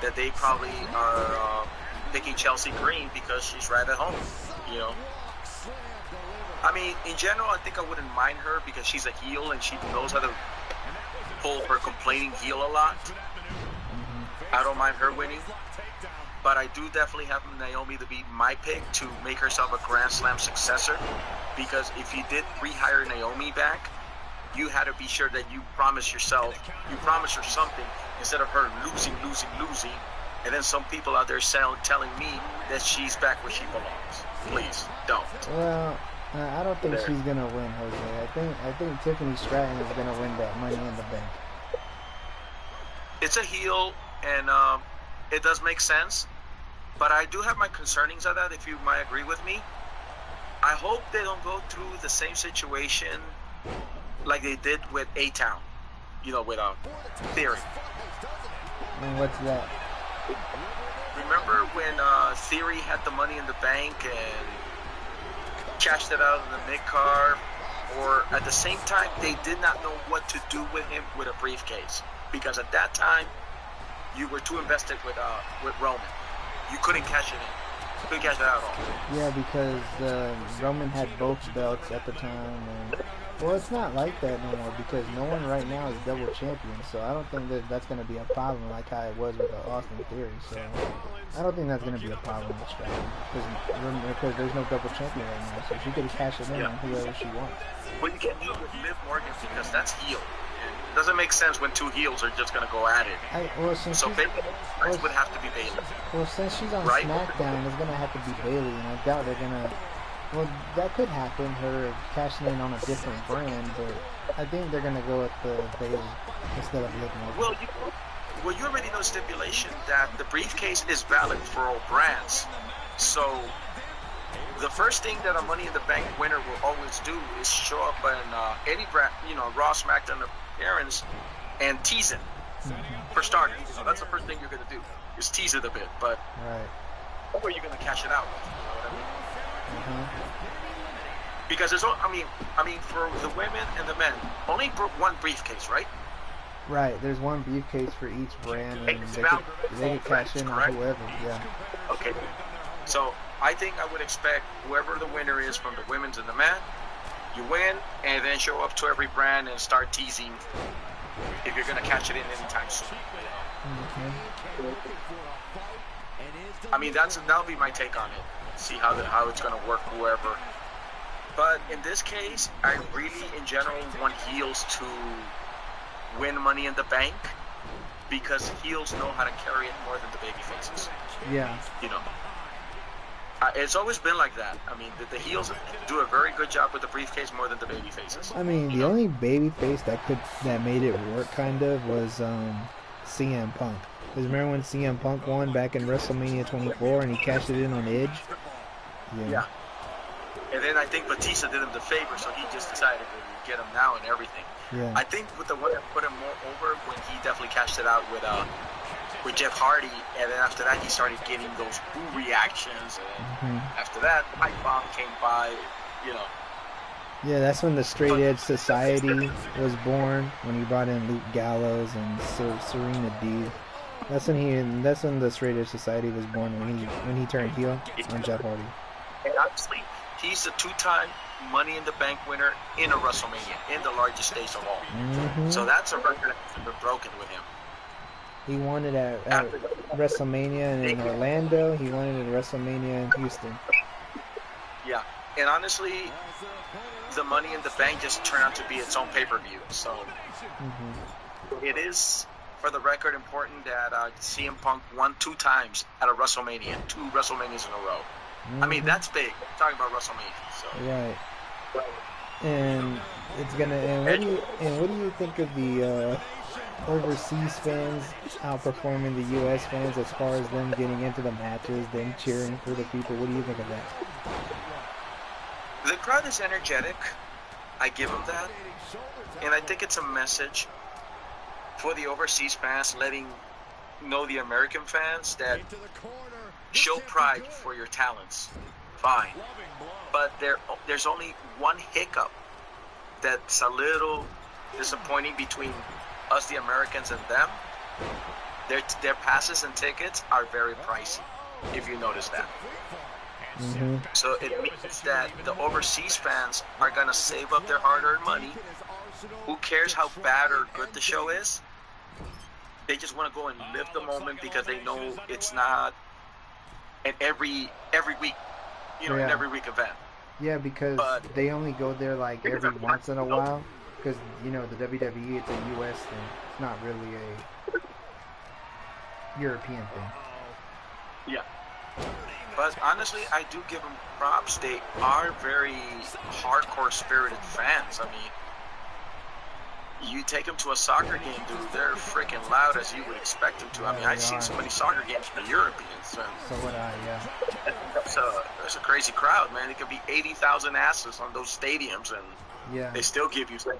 that they probably are picking Chelsea Green because she's right at home, you know. I mean, in general, I think I wouldn't mind her because she's a heel and she knows how to pull her complaining heel a lot. I don't mind her winning, but I do definitely have Naomi to be my pick to make herself a Grand Slam successor, because if you did rehire Naomi back, you had to be sure that you promise her something instead of her losing, and then some people out there telling me that she's back where she belongs. Please don't. Well, I don't think she's gonna win, Jose. I think Tiffany Stratton is gonna win that Money in the Bank. It's a heel, and it does make sense, but I do have my concernings of that. If you might agree with me, I hope they don't go through the same situation like they did with A-Town, you know, with Theory. And what's that? Remember when Theory had the Money in the Bank and cashed it out in the mid-card? Or at the same time, they did not know what to do with him with a briefcase, because at that time, you were too invested with Roman. You couldn't cash it in. You couldn't cash it out at all. Yeah, because Roman had both belts at the time, and well, it's not like that no more because no one right now is double champion. So I don't think that that's going to be a problem like how it was with Austin Theory. So I don't think that's going to be a problem with Stratton because there's no double champion right now. So she could cash it in on whoever she wants. Well, you can't do it with Liv Morgan because that's heel. It doesn't make sense when two heels are just going to go at it. So Bayley would have to be Bayley. Well, since she's on SmackDown, it's going to have to be Bayley, and I doubt they're going to. Well, that could happen, her cashing in on a different brand, but I think they're going to go with the Bayley instead of Liv Morgan. Well, you already know the stipulation that the briefcase is valid for all brands. So the first thing that a Money in the Bank winner will always do is show up in any brand, you know, Raw, SmackDown appearance and tease it. For starters. So that's the first thing you're going to do, is tease it a bit. But where are you going to cash it out with? You know what I mean? Because there's, I mean, for the women and the men, only one briefcase, right? Right. There's one briefcase for each brand, and they could cash in on whoever. Yeah. Okay. So I think I would expect whoever the winner is from the women's and the men, you win, and then show up to every brand and start teasing if you're gonna catch it in anytime soon. I mean, that'll be my take on it. See how it's gonna work, whoever. But in this case, I really, in general, want heels to win Money in the Bank because heels know how to carry it more than the baby faces. Yeah. You know, it's always been like that. I mean, the heels do a very good job with the briefcase more than the baby faces. I mean, the only baby face that made it work kind of was CM Punk. Because remember when CM Punk won back in WrestleMania 24 and he cashed it in on Edge? Yeah. And then I think Batista did him the favor, so he just decided to get him now and everything. Yeah. I think with the one that put him more over when he definitely cashed it out with Jeff Hardy, and then after that he started getting those boo reactions, and after that Pipe Bomb came by, you know. Yeah, that's when the Straight Edge Society was born, when he brought in Luke Gallows and Serena Deeb. That's when the Straight Edge Society was born, when he turned heel on Jeff Hardy. And honestly, he's the two-time Money in the Bank winner in a WrestleMania, in the largest stage of all. So that's a record that's been broken with him. He won it at WrestleMania in Orlando. He won it at WrestleMania in Houston. Yeah, and honestly, the Money in the Bank just turned out to be its own pay-per-view. So it is, for the record, important that CM Punk won 2 times at a WrestleMania, 2 WrestleManias in a row. I mean, that's big. I'm talking about WrestleMania. So. Right. And it's gonna. And what do you think of the overseas fans outperforming the U.S. fans as far as them getting into the matches, them cheering for the people? What do you think of that? The crowd is energetic. I give them that. And I think it's a message for the overseas fans, letting know the American fans that show pride for your talents. Fine. But there's only one hiccup that's a little disappointing between us, the Americans, and them. Their passes and tickets are very pricey, if you notice that. Mm-hmm. So it means that the overseas fans are going to save up their hard-earned money. Who cares how bad or good the show is? They just want to go and live the moment because they know it's not an every week, an every week event. Yeah, because they only go there like every once in a while. Because, the WWE, it's a U.S. thing. It's not really a European thing. Yeah. But honestly, I do give them props. They are very hardcore spirited fans. I mean, you take them to a soccer game, dude, they're freaking loud as you would expect them to. I mean, I've seen so many soccer games for Europeans. So would I, yeah. It's a crazy crowd, man. It could be 80,000 asses on those stadiums, and they still give you something,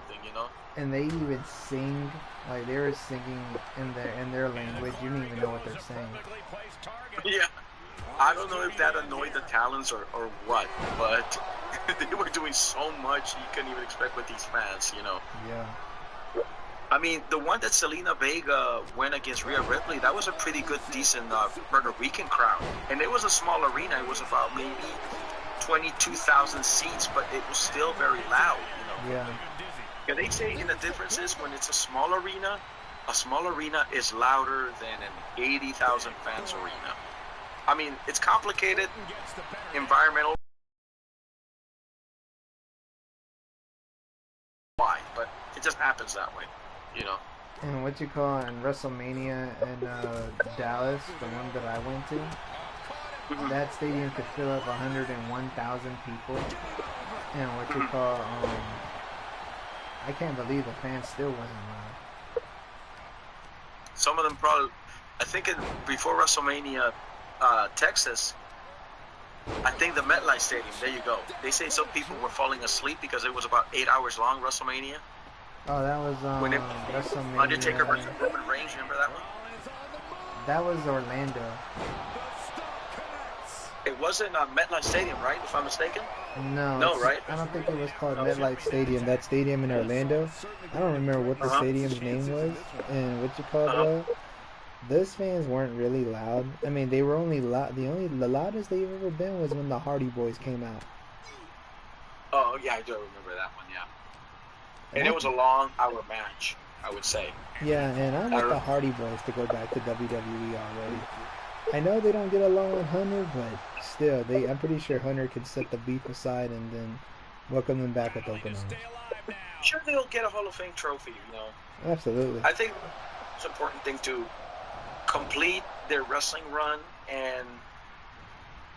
And they even sing, like they were singing in their language. You don't even know what they're saying. Yeah. I don't know if that annoyed the talents or what, but they were doing so much you couldn't even expect with these fans, Yeah. I mean, the one that Selena Vega went against Rhea Ripley, that was a pretty good, decent Puerto Rican crowd. And it was a small arena. It was about maybe 22,000 seats, but it was still very loud, Yeah. And they say in the differences when it's a small arena is louder than an 80,000 fans arena. I mean, it's complicated, environmental, why, but it just happens that way, And what you call in WrestleMania in Dallas, the one that I went to, that stadium could fill up 101,000 people. And what you call, I can't believe the fans still wasn't loud. Some of them probably, I think before WrestleMania, Texas, I think the MetLife Stadium, there you go. They say some people were falling asleep because it was about 8 hours long, WrestleMania. Oh, that was WrestleMania. Undertaker versus Roman Reigns, remember that one? That was Orlando. It wasn't MetLife Stadium, right, if I'm mistaken? No, right? I don't think it was called MetLife Stadium. That stadium in Orlando, I don't remember what the stadium's name was. And what you call it, those fans weren't really loud. I mean, they were only loud. The loudest they've ever been was when the Hardy Boys came out. Oh yeah, I do remember that one. Yeah, and it was a long hour match, I would say. Yeah, and I want the Hardy Boys to go back to WWE already. I know they don't get along with Hunter, but still, I'm pretty sure Hunter can set the beef aside and then welcome them back with open arms. Sure, they'll get a Hall of Fame trophy. Absolutely. I think it's an important thing to complete their wrestling run, and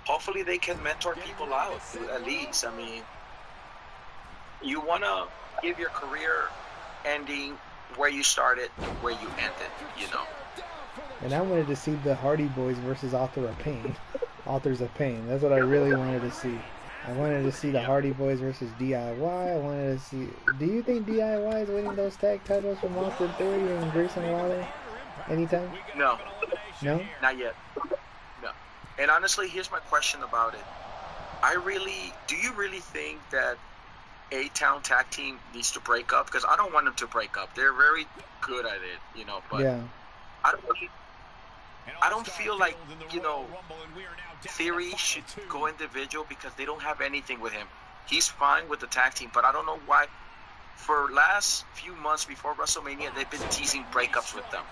hopefully they can mentor people out at least. I mean, you want to give your career ending where you started and where you ended, And I wanted to see the Hardy Boys versus Authors of Pain. That's what I really wanted to see. I wanted to see the Hardy Boys versus DIY. I wanted to see... Do you think DIY is winning those tag titles from Austin Theory and Grayson Waller anytime? No. No? Not yet. No. And honestly, here's my question about it. Do you really think that A-Town tag team needs to break up? Because I don't want them to break up. They're very good at it, but yeah. I don't feel like, Theory should go individual because they don't have anything with him. He's fine with the tag team, but I don't know why. For last few months before WrestleMania, they've been teasing breakups with them.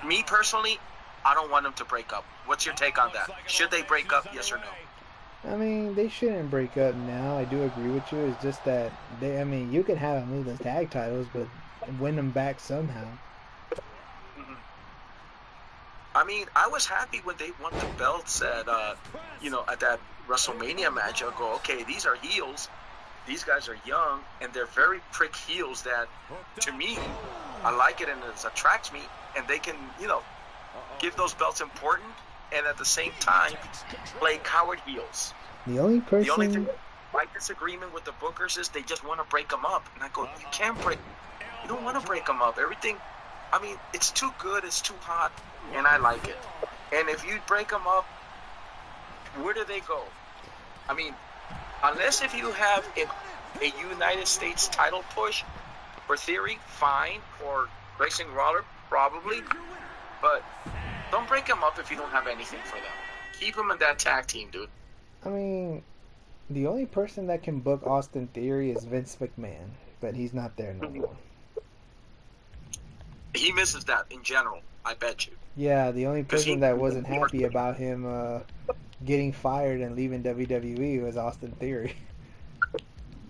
Me personally, I don't want them to break up. What's your take on that? Should they break up, yes or no? I mean, they shouldn't break up now. I do agree with you. It's just that you can have them lose the tag titles, but win them back somehow. I mean, I was happy when they won the belts at that WrestleMania match. I'll go, okay, these are heels. These guys are young, and they're very prick heels that, to me, I like it and it attracts me. And they can, give those belts important and at the same time play coward heels. The only person my disagreement with the bookers is they just want to break them up. And I go, you can't break. You don't want to break them up. Everything, I mean, it's too good, it's too hot, and I like it. And if you break them up, where do they go? I mean, unless if you have a United States title push, for theory, fine. For Racing Roller, probably. But don't break them up if you don't have anything for them. Keep them in that tag team, dude. I mean, the only person that can book Austin Theory is Vince McMahon, but he's not there no more. He misses that in general, I bet you. Yeah, the only person that wasn't happy about him getting fired and leaving WWE was Austin Theory.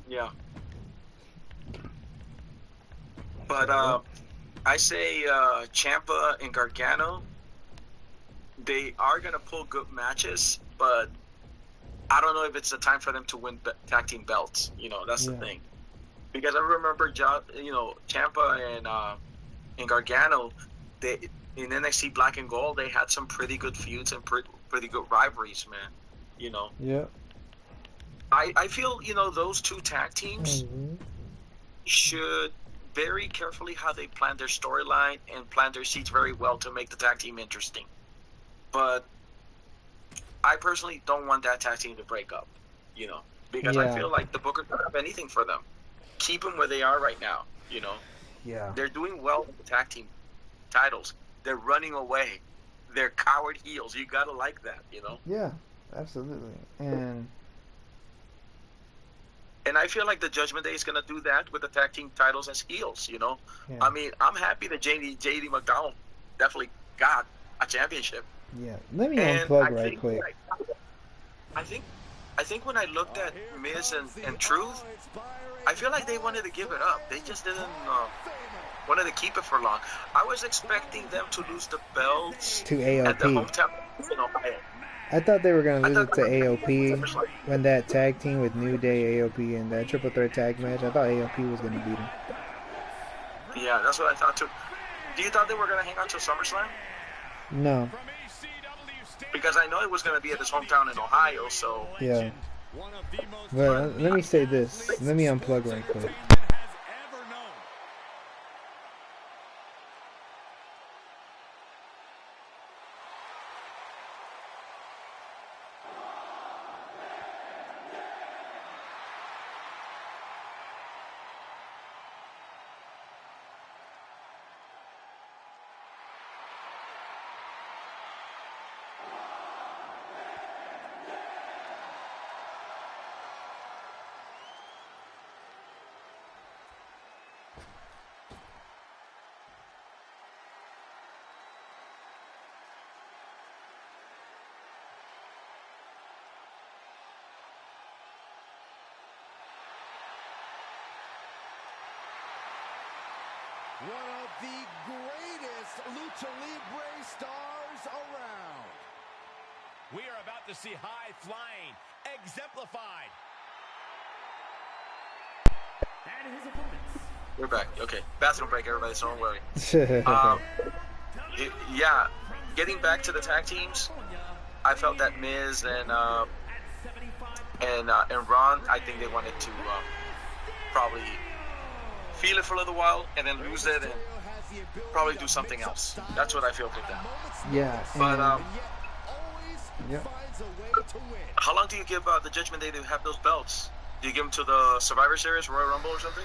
Yeah. But I say Ciampa and Gargano, they are going to pull good matches, but I don't know if it's the time for them to win tag team belts. You know, that's the thing. Because I remember, Ciampa and Gargano, they in NXT Black and Gold, they had some pretty good feuds and pretty good rivalries, man. You know. Yeah. I feel, you know, those two tag teams should very carefully how they plan their storyline and plan their seats very well to make the tag team interesting. But I personally don't want that tag team to break up, you know, because I feel like the Booker don't have anything for them. Keep them where they are right now, you know. Yeah. They're doing well with the tag team titles. They're running away. They're coward heels. You gotta like that, you know. Yeah, absolutely. And I feel like the Judgment Day is going to do that with the tag team titles as heels, you know? Yeah. I mean, I'm happy that JD McDonald definitely got a championship. Yeah. Let me unplug right quick. I think when I looked at Miz and Truth, I feel like they wanted to give it up. They just didn't wanted to keep it for long. I was expecting them to lose the belts to AOP. At the hometown in Ohio. I thought they were going to lose it to AOP when that tag team with New Day, AOP, and that triple threat tag match. I thought AOP was going to beat them. Yeah, that's what I thought too. Do you thought they were going to hang on to SummerSlam? No. Because I know it was going to be at his hometown in Ohio, so... Yeah. Well, let me say this. Let me unplug right quick. One of the greatest Lucha Libre stars around. We are about to see high flying exemplified. And his opponents. We're back. Okay. Bathroom break, everybody, so don't worry. Yeah, getting back to the tag teams, I felt that Miz and Ron, I think they wanted to probably feel it for a little while and then lose it and probably do something else. That's what I feel with them. Yeah. But yeah. How long do you give the Judgment Day to have those belts? Do you give them to the Survivor Series, Royal Rumble, or something?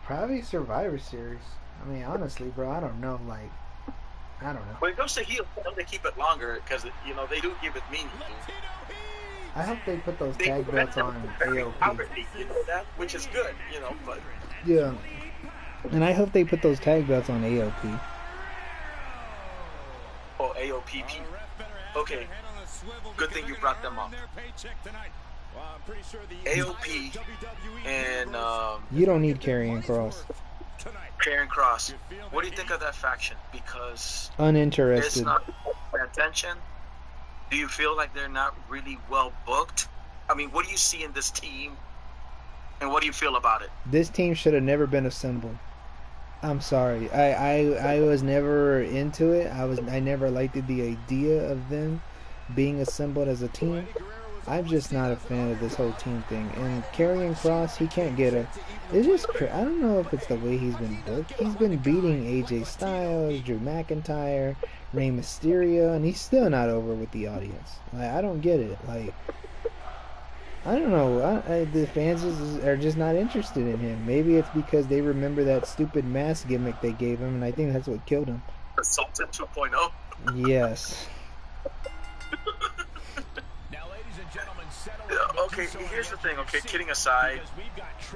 Probably Survivor Series. I mean, honestly, bro, I don't know. Like, I don't know. When it comes to heel, they keep it longer because you know they do give it meaning. I hope they put those tag belts on AOP. You know that, which is good, you know. But yeah, and I hope they put those tag belts on AOP. Oh, AOPP. Okay. Good thing you brought them up. AOP and you don't need Karrion Kross. Karrion Kross. What do you think of that faction? Because uninterested. It's not attention. Do you feel like they're not really well booked? I mean, what do you see in this team, and what do you feel about it? This team should have never been assembled. I'm sorry. I was never into it. I never liked the idea of them being assembled as a team. I'm just not a fan of this whole team thing. And Karrion Kross, he can't get a. It's just I don't know if it's the way he's been booked. He's been beating AJ Styles, Drew McIntyre, Rey Mysterio, and he's still not over with the audience. Like, I don't get it. Like, I don't know. The fans are just not interested in him. Maybe it's because they remember that stupid mask gimmick they gave him, and I think that's what killed him. Assaulted 2.0. Yes. Okay, here's the thing, okay, kidding aside,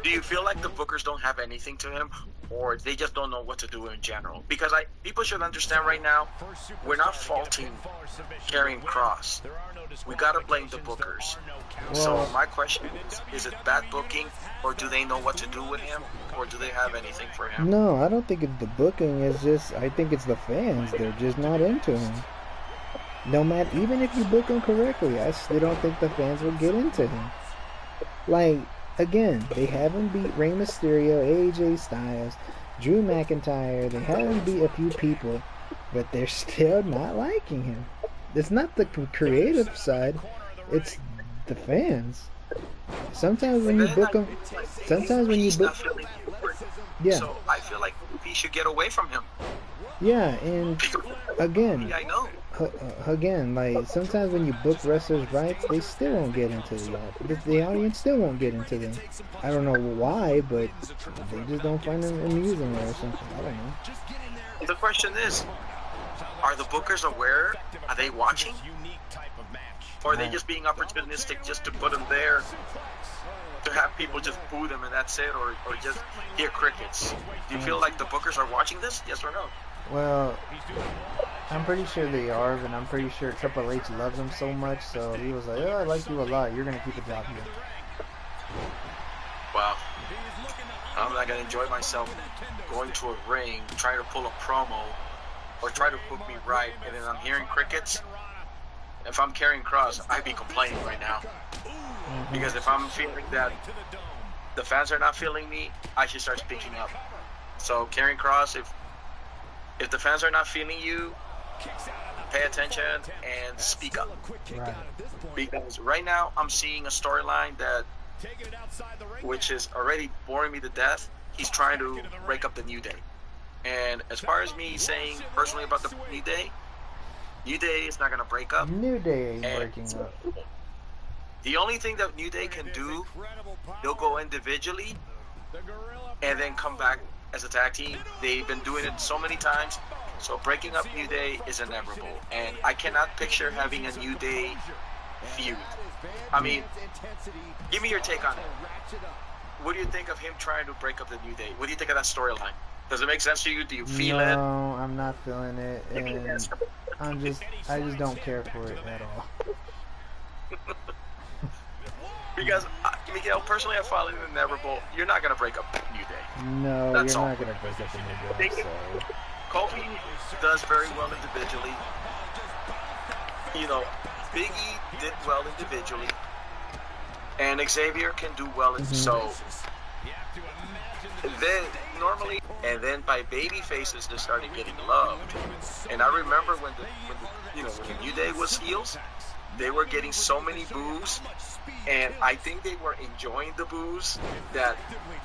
do you feel like the bookers don't have anything to him, or they just don't know what to do in general? Because people should understand right now, we're not faulting Karrion Kross. We gotta blame the bookers. So my question is it bad booking, or do they know what to do with him, or do they have anything for him? No, I don't think it's the booking. It's just, I think it's the fans. They're just not into him. No matter, even if you book him correctly, I still don't think the fans will get into him. Like, again, they haven't beat Rey Mysterio, AJ Styles, Drew McIntyre. They haven't beat a few people, but they're still not liking him. It's not the creative side, it's the fans. Sometimes when you book him, yeah. So I feel like he should get away from him. Yeah, and again, I know. Again, like, sometimes when you book wrestlers right, they still won't get into the audience still won't get into them. I don't know why, but they just don't find them amusing or something. I don't know. The question is, are the bookers aware? Are they watching? Or are they just being opportunistic just to put them there to have people just boo them and that's it, or just hear crickets? Do you feel like the bookers are watching this? Yes or no? Well, I'm pretty sure they are, and I'm pretty sure Triple H loves them so much, so he was like, oh, I like you a lot, you're going to keep a job here. Wow. I'm not going to enjoy myself going to a ring, trying to pull a promo, or try to book me right, and then I'm hearing crickets. If I'm Karrion Kross, I'd be complaining right now. Because if I'm feeling that the fans are not feeling me, I should start speaking up. So Karrion Kross, if the fans are not feeling you, pay attention and speak up. Right. Because right now I'm seeing a storyline which is already boring me to death. He's trying to break up the New Day. And as far as me saying personally about the New Day is not going to break up. New Day ain't breaking up. The only thing that New Day can do, they'll go individually and then come back as a tag team. They've been doing it so many times. So breaking up New Day is inevitable. And I cannot picture having a New Day feud. I mean, give me your take on it. What do you think of him trying to break up the New Day? What do you think of that storyline? Does it make sense to you? Do you feel it? No, I'm not feeling it, and I just don't care for it at all. Because, Miguel, personally, I find it inevitable. You're not going to break up New Day. No, That's you're all. not going to break up the New Day. I'm sorry. Kofi does very well individually. You know, Big E did well individually. And Xavier can do well. So, then, normally, and then by baby faces, they started getting loved. And I remember when the New Day was heels, they were getting so many boos, and I think they were enjoying the boos that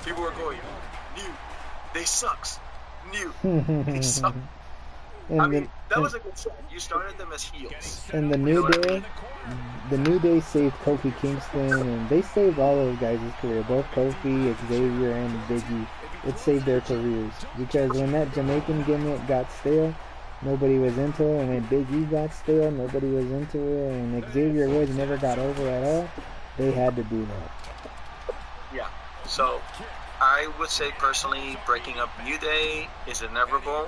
people were going, New, they sucks. New, they suck. I mean, that was a good sign. You started them as heels. And the New Day saved Kofi Kingston, and they saved all those guys' career. Both Kofi, Xavier, and Big E. It saved their careers. Because when that Jamaican gimmick got stale, nobody was into it. And when Big E got stale, nobody was into it. And Xavier Woods never got over at all. They had to do that. Yeah. So, I would say personally, breaking up New Day is inevitable.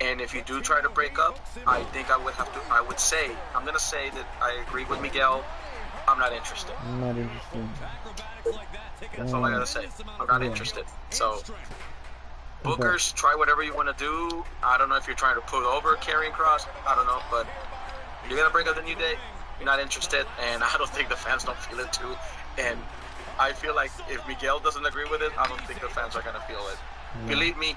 And if you do try to break up, I think I'm going to say that I agree with Miguel. I'm not interested. I'm not interested. That's all I got to say. I'm not interested. So, bookers, try whatever you want to do. I don't know if you're trying to put over Karrion Kross. I don't know. But you're going to break up the New Day. You're not interested. And I don't think the fans don't feel it too. And I feel like if Miguel doesn't agree with it, I don't think the fans are going to feel it. Yeah. Believe me,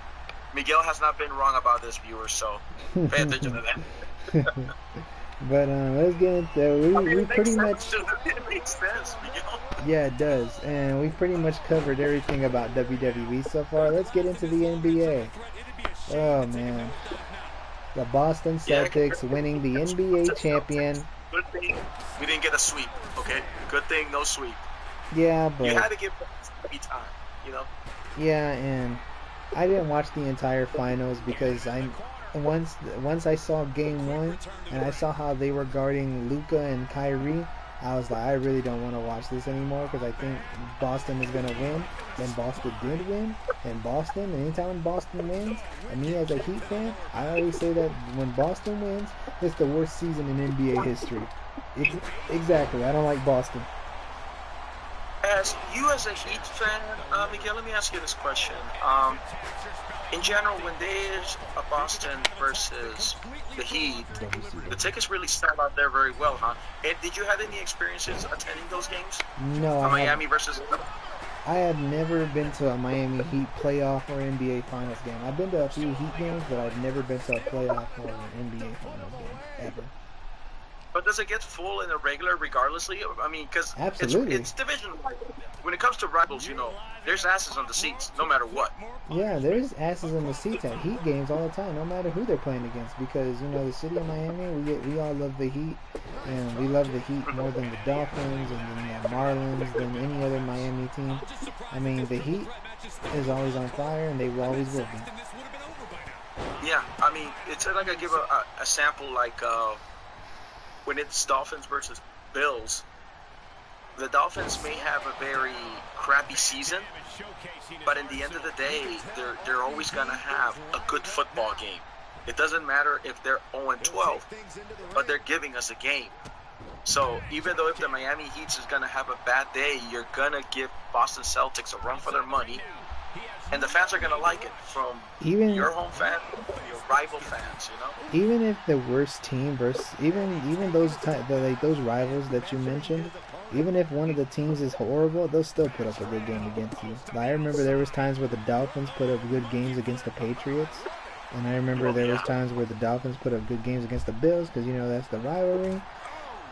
Miguel has not been wrong about this, viewers, so pay attention to that. But let's get into we pretty much. It makes sense, you know? Yeah, it does. And we've pretty much covered everything about WWE so far. Let's get into the NBA. Oh, man. The Boston Celtics winning the NBA champion. Good thing we didn't get a sweep, okay? Good thing, no sweep. Yeah, but... You had to give them time, you know? Yeah, and I didn't watch the entire finals because once I saw Game 1 and I saw how they were guarding Luka and Kyrie, I was like, I really don't want to watch this anymore because I think Boston is going to win. And Boston did win. And Boston, anytime Boston wins, and me as a Heat fan, I always say that when Boston wins, it's the worst season in NBA history. Exactly. I don't like Boston. As a Heat fan, Miguel, let me ask you this question. In general, when there's a Boston versus the Heat, the tickets really sell out there very well, huh? And did you have any experiences attending those games? No. Miami versus... I had never been to a Miami Heat playoff or NBA Finals game. I've been to a few Heat games, but I've never been to a playoff or an NBA Finals game, ever. But does it get full in a regular regardlessly? I mean, because it's division. When it comes to rivals, you know, there's asses on the seats, no matter what. Yeah, there's asses on the seats at Heat games all the time, no matter who they're playing against. Because, you know, the city of Miami, we all love the Heat. And we love the Heat more than the Dolphins and the Marlins, than any other Miami team. I mean, the Heat is always on fire, and they always will be. Yeah, I mean, it's like I give a sample like... when it's Dolphins versus Bills, the Dolphins may have a very crappy season, but in the end of the day, they're always going to have a good football game. It doesn't matter if they're 0-12, but they're giving us a game. So even though if the Miami Heat is going to have a bad day, you're going to give Boston Celtics a run for their money, and the fans are going to like it, from your home fan, your rival fans, you know? Even if the worst team versus even those those rivals that you mentioned, even if one of the teams is horrible, they'll still put up a good game against you. I remember there was times where the Dolphins put up good games against the Patriots, and I remember there was times where the Dolphins put up good games against the Bills, because, you know, that's the rivalry.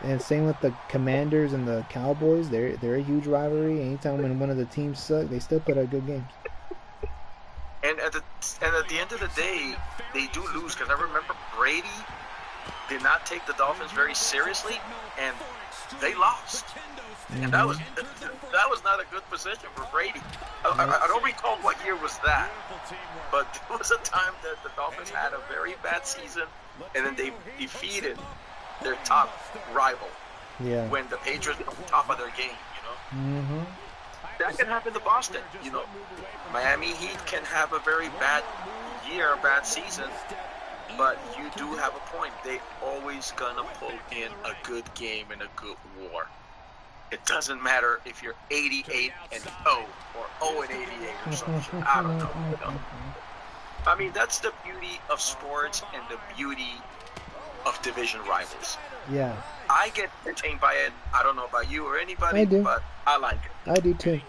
And same with the Commanders and the Cowboys. They're a huge rivalry. Anytime when one of the teams suck, they still put up good games. And at the end of the day, they do lose, because I remember Brady did not take the Dolphins very seriously, and they lost. Mm-hmm. And that was not a good position for Brady. I don't recall what year was that, but there was a time that the Dolphins had a very bad season, and then they defeated their top rival when the Patriots were on top of their game, you know? Mm-hmm. That can happen to Boston, you know. Miami Heat can have a very bad year, bad season, but you do have a point. They always gonna pull in a good game and a good war. It doesn't matter if you're 88-0 or 0-88 or something. I don't know, you know. I mean, that's the beauty of sports and the beauty of division rivals. Yeah. I get entertained by it. I don't know about you or anybody, but I like it. I do too.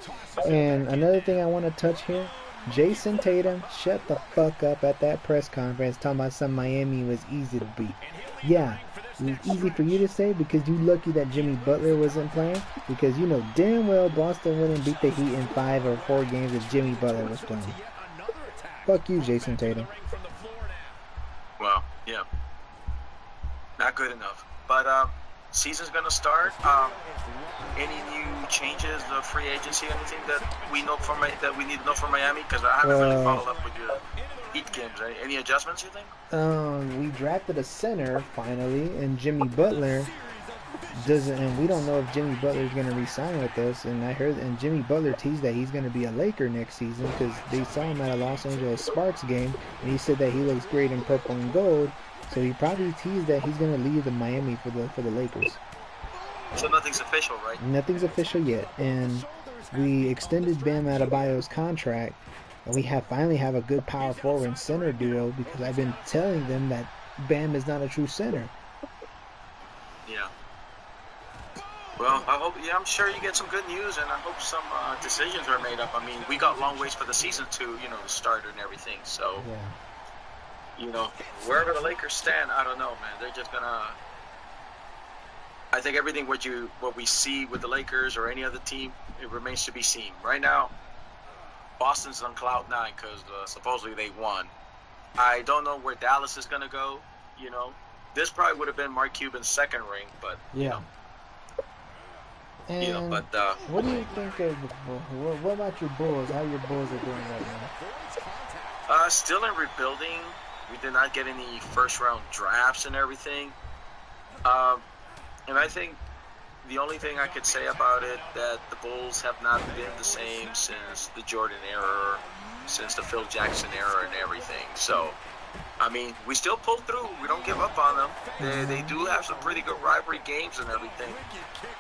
And another thing I want to touch here, Jason Tatum, shut the fuck up at that press conference talking about some Miami was easy to beat. Yeah, it was easy for you to say because you lucky that Jimmy Butler wasn't playing, because you know damn well Boston wouldn't beat the Heat in 5 or 4 games if Jimmy Butler was playing. Fuck you, Jason Tatum. Well, yeah. Not good enough. But season's gonna start. Any new changes of free agency, anything that we know from that we need to know from Miami? Because I haven't really followed up with your Heat games. Any adjustments you think? We drafted a center finally, and Jimmy Butler doesn't. And we don't know if Jimmy Butler is gonna re-sign with us. And I heard, and Jimmy Butler teased that he's gonna be a Laker next season because they saw him at a Los Angeles Sparks game, and he said that he looks great in purple and gold. So he probably teased that he's going to leave the Miami for the Lakers. So nothing's official, right? Nothing's official yet. And we extended Bam Adebayo's contract. And we finally have a good power forward and center duo, because I've been telling them that Bam is not a true center. Yeah. Well, I hope. Yeah, I'm sure you get some good news, and I hope some decisions are made up. I mean, we got long ways for the season to start and everything. So. Yeah. You know, wherever the Lakers stand, I don't know, man. They're just gonna I think everything what we see with the Lakers or any other team, it remains to be seen. Right now, Boston's on cloud 9 because supposedly they won. I don't know where Dallas is gonna go. You know, this probably would have been Mark Cuban's second ring, but Yeah. And you know, but what do you think of the Bulls? What about your Bulls? How your Bulls are doing right now? still in rebuilding. We did not get any first round drafts and everything. And I think the only thing I could say about it that the Bulls have not been the same since the Jordan era, since the Phil Jackson era and everything. So, I mean, we still pull through. We don't give up on them. They do have some pretty good rivalry games and everything.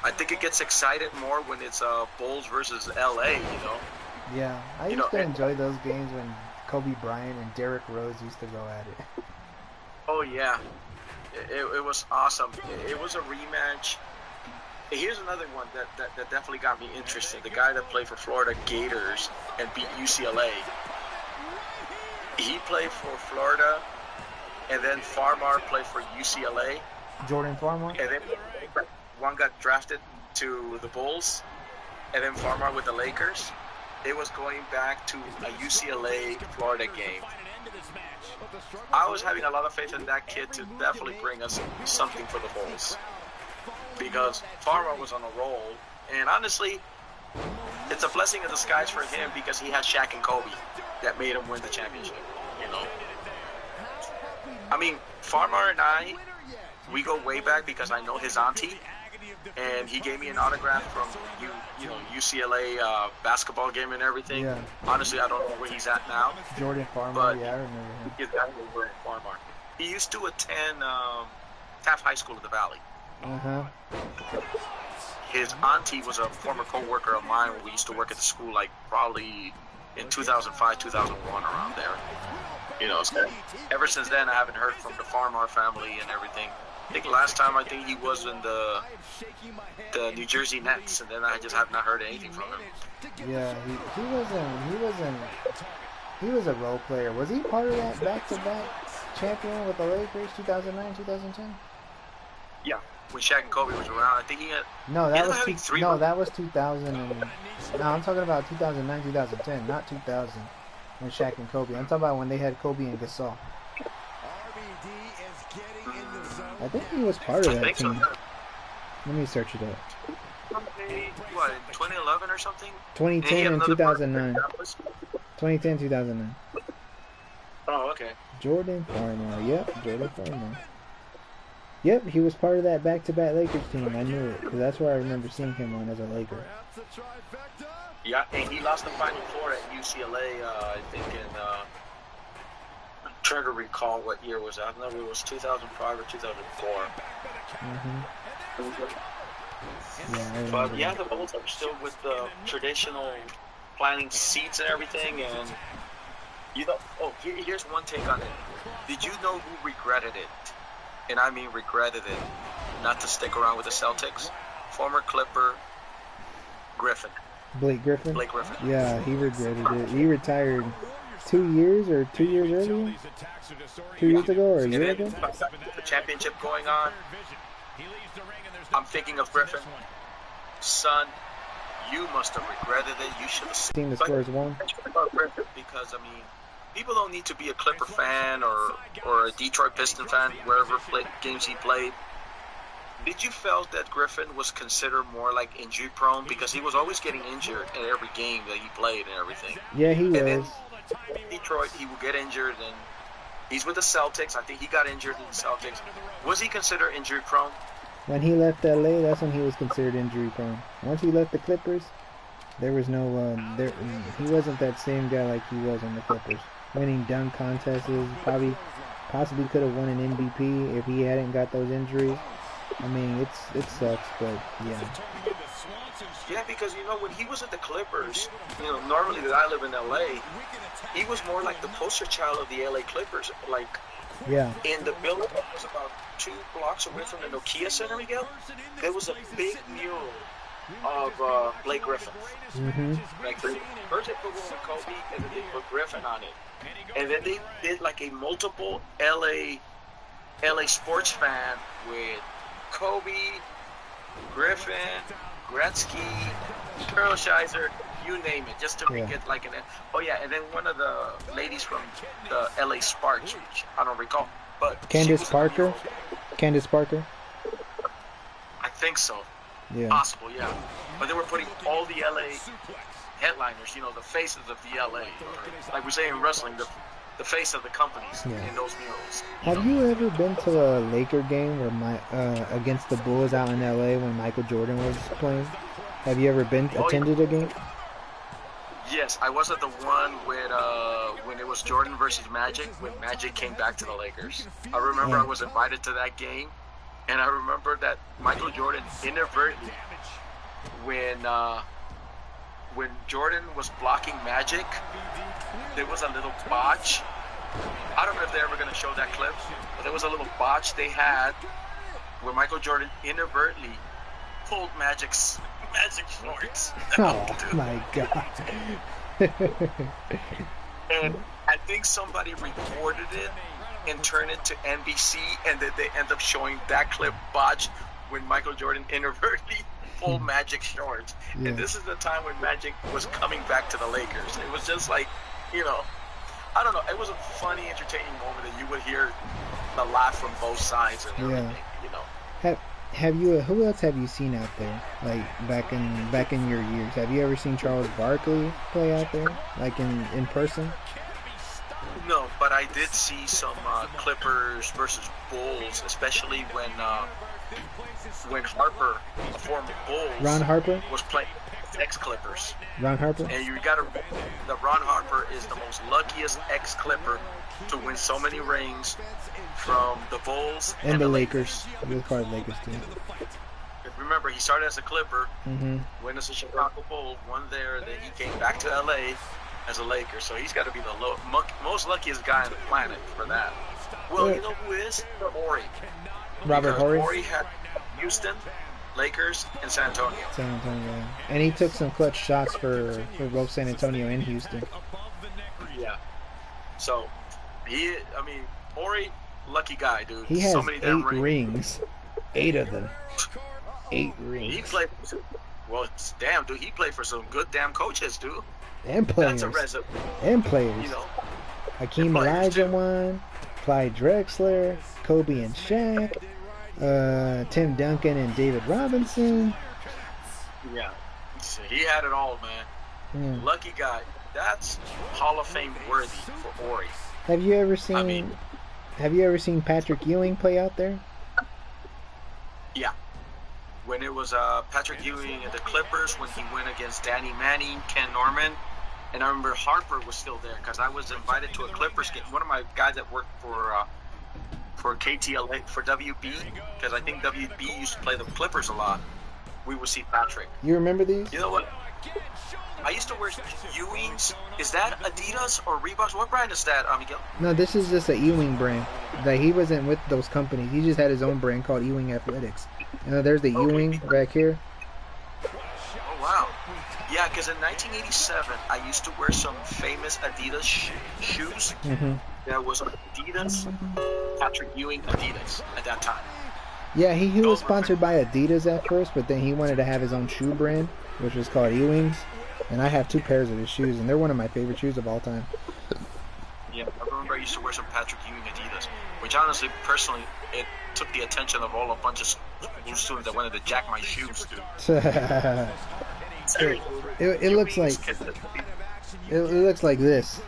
I think it gets excited more when it's Bulls versus LA, you know. Yeah, I used to enjoy those games when Kobe Bryant and Derrick Rose used to go at it. Oh, yeah. It was awesome. It was a rematch. Here's another one that definitely got me interested. The guy that played for Florida Gators and beat UCLA. He played for Florida, and then Farmar played for UCLA. Jordan Farmar? And then one got drafted to the Bulls, and then Farmar with the Lakers. It was going back to a UCLA-Florida game. I was having a lot of faith in that kid to definitely bring us something for the Bulls. Because Farmar was on a roll, and honestly, it's a blessing in disguise for him because he had Shaq and Kobe that made him win the championship, you know. I mean, Farmar and I, we go way back because I know his auntie, and he gave me an autograph from UCLA basketball game and everything. Yeah. Honestly, I don't know where he's at now. Jordan Farmar, But yeah, I remember him. he's definitely Jordan Farmar. He used to attend Taft High School in the Valley. Uh-huh. His auntie was a former co-worker of mine when we used to work at the school, like probably in 2005, 2001, around there. You know, so ever since then, I haven't heard from the Farmar family and everything. I think last time he was in the New Jersey Nets, and then I just have not heard anything from him. Yeah, he was a role player. Was he part of that back-to-back champion with the Lakers, 2009, 2010? Yeah, when Shaq and Kobe was around, I think he had. No, that was 2000. No, I'm talking about 2009, 2010, not 2000. When Shaq and Kobe. I'm talking about when they had Kobe and Gasol. I think he was part of that team. Let me search it up. What, in 2011 or something? 2010 and 2009. 2010, 2009. Oh, okay. Jordan Farmar. Yep, Jordan Farmar. Yep, he was part of that back-to-back Lakers team. I knew it, because that's where I remember seeing him on as a Laker. Yeah, and he lost the Final Four at UCLA, I think I'm trying to recall what year was that. I don't know if it was 2005 or 2004. Yeah, but yeah, the Bulls are still with the traditional planting seeds and everything, and you know, here's one take on it. Did you know who regretted it? And I mean regretted it, not to stick around with the Celtics? Former Clipper Griffin. Blake Griffin? Blake Griffin. Yeah, he regretted it. He retired 2 years or 2 years earlier? 2 years ago or a year ago? The championship going on. I'm thinking of Griffin. Son, you must have regretted it. You should have seen the Spurs won. Because, I mean, people don't need to be a Clipper fan or a Detroit Piston fan, wherever games he played. Did you felt that Griffin was considered more like injury prone because he was always getting injured in every game that he played and everything? Yeah, he was. And then in Detroit, he would get injured, and he's with the Celtics. I think he got injured in the Celtics. Was he considered injury prone? When he left LA, that's when he was considered injury prone. Once he left the Clippers, there was no he wasn't that same guy like he was on the Clippers. Winning dunk contests, possibly could have won an MVP if he hadn't got those injuries. I mean, it sucks, but yeah. Yeah, because, you know, when he was at the Clippers, you know, normally that I live in LA, he was more like the poster child of the LA Clippers. Like, yeah. In the building that was about 2 blocks away from the Nokia Center, Miguel, there was a big mural of Blake Griffin. Like, first they put one with Kobe, and then they put Griffin on it. And then they did like a multiple LA sports fan with Kobe, Griffin, Gretzky, Scheiser, you name it, just to make it like an. Oh yeah, and then one of the ladies from the LA Sparks, which I don't recall, but Candace Parker. Candace Parker. I think so. Yeah. Possible, yeah. But they were putting all the LA headliners, you know, the faces of the LA, or, like we say in wrestling, the face of the companies in those murals. Have you ever been to a Laker game where against the Bulls out in LA when Michael Jordan was playing? Have you ever attended a game? Yes, I was at the one with when it was Jordan versus Magic, when Magic came back to the Lakers. I remember I was invited to that game, and I remember that Michael Jordan inadvertently, when Jordan was blocking Magic, there was a little botch. I don't know if they're ever going to show that clip, but there was a little botch they had where Michael Jordan inadvertently pulled Magic shorts. Oh my God. And I think somebody recorded it and turned it to NBC, and then they end up showing that clip botched when Michael Jordan inadvertently pulled Magic shorts. Yeah. And this is the time when Magic was coming back to the Lakers. It was just like, you know, I don't know. It was a funny, entertaining moment that you would hear the laugh from both sides and everything, you know. Have you? Who else have you seen out there? Like back in your years, have you ever seen Charles Barkley play out there, like in person? No, but I did see some Clippers versus Bulls, especially when Harper, a former Bulls, Ron Harper was playing ex-Clippers. Ron Harper. And you got to remember that Ron Harper is the most luckiest ex-Clipper to win so many rings from the Bulls and the Lakers. We call it Lakers too. Remember, he started as a Clipper, went as a Chicago Bull, won there, then he came back to LA as a Laker. So he's got to be the most luckiest guy on the planet for that. Well, you know who is? Horry. Robert Horry. Horry had Houston, Lakers, and San Antonio. San Antonio. And he took some clutch shots for both San Antonio and Houston. Yeah. So, Horry, lucky guy, dude. He has so many 8 rings. 8 of them. 8 rings. He played. Well, damn, dude. He played for some good damn coaches, dude. And players. That's a resume. And players. You know. Hakeem Olajuwon, Clyde Drexler, Kobe and Shaq, Tim Duncan and David Robinson. Yeah. He had it all, man. Lucky guy. That's Hall of Fame worthy for Horry. Have you ever seen Patrick Ewing play out there? Yeah. When it was Patrick Ewing and the Clippers, when he went against Danny Manning, Ken Norman, and I remember Harper was still there because I was invited to a Clippers game. One of my guys that worked for KTLA, for WB, because I think WB used to play the Clippers a lot. We would see Patrick. You remember these? You know what? I used to wear Ewings. Is that Adidas or Reeboks? What brand is that, Miguel? No, this is just a Ewing brand. Like, he wasn't with those companies. He just had his own brand called Ewing Athletics. There's the Ewing back here. Oh, wow. Yeah, because in 1987, I used to wear some famous Adidas shoes. There was Adidas, Patrick Ewing Adidas at that time. Yeah, he was sponsored by Adidas at first, but then he wanted to have his own shoe brand, which was called Ewings. And I have 2 pairs of his shoes, and they're one of my favorite shoes of all time. Yeah, I remember I used to wear some Patrick Ewing Adidas, which honestly, personally, it took the attention of all a bunch of school students that wanted to jack my shoes, dude. It looks like it looks like this.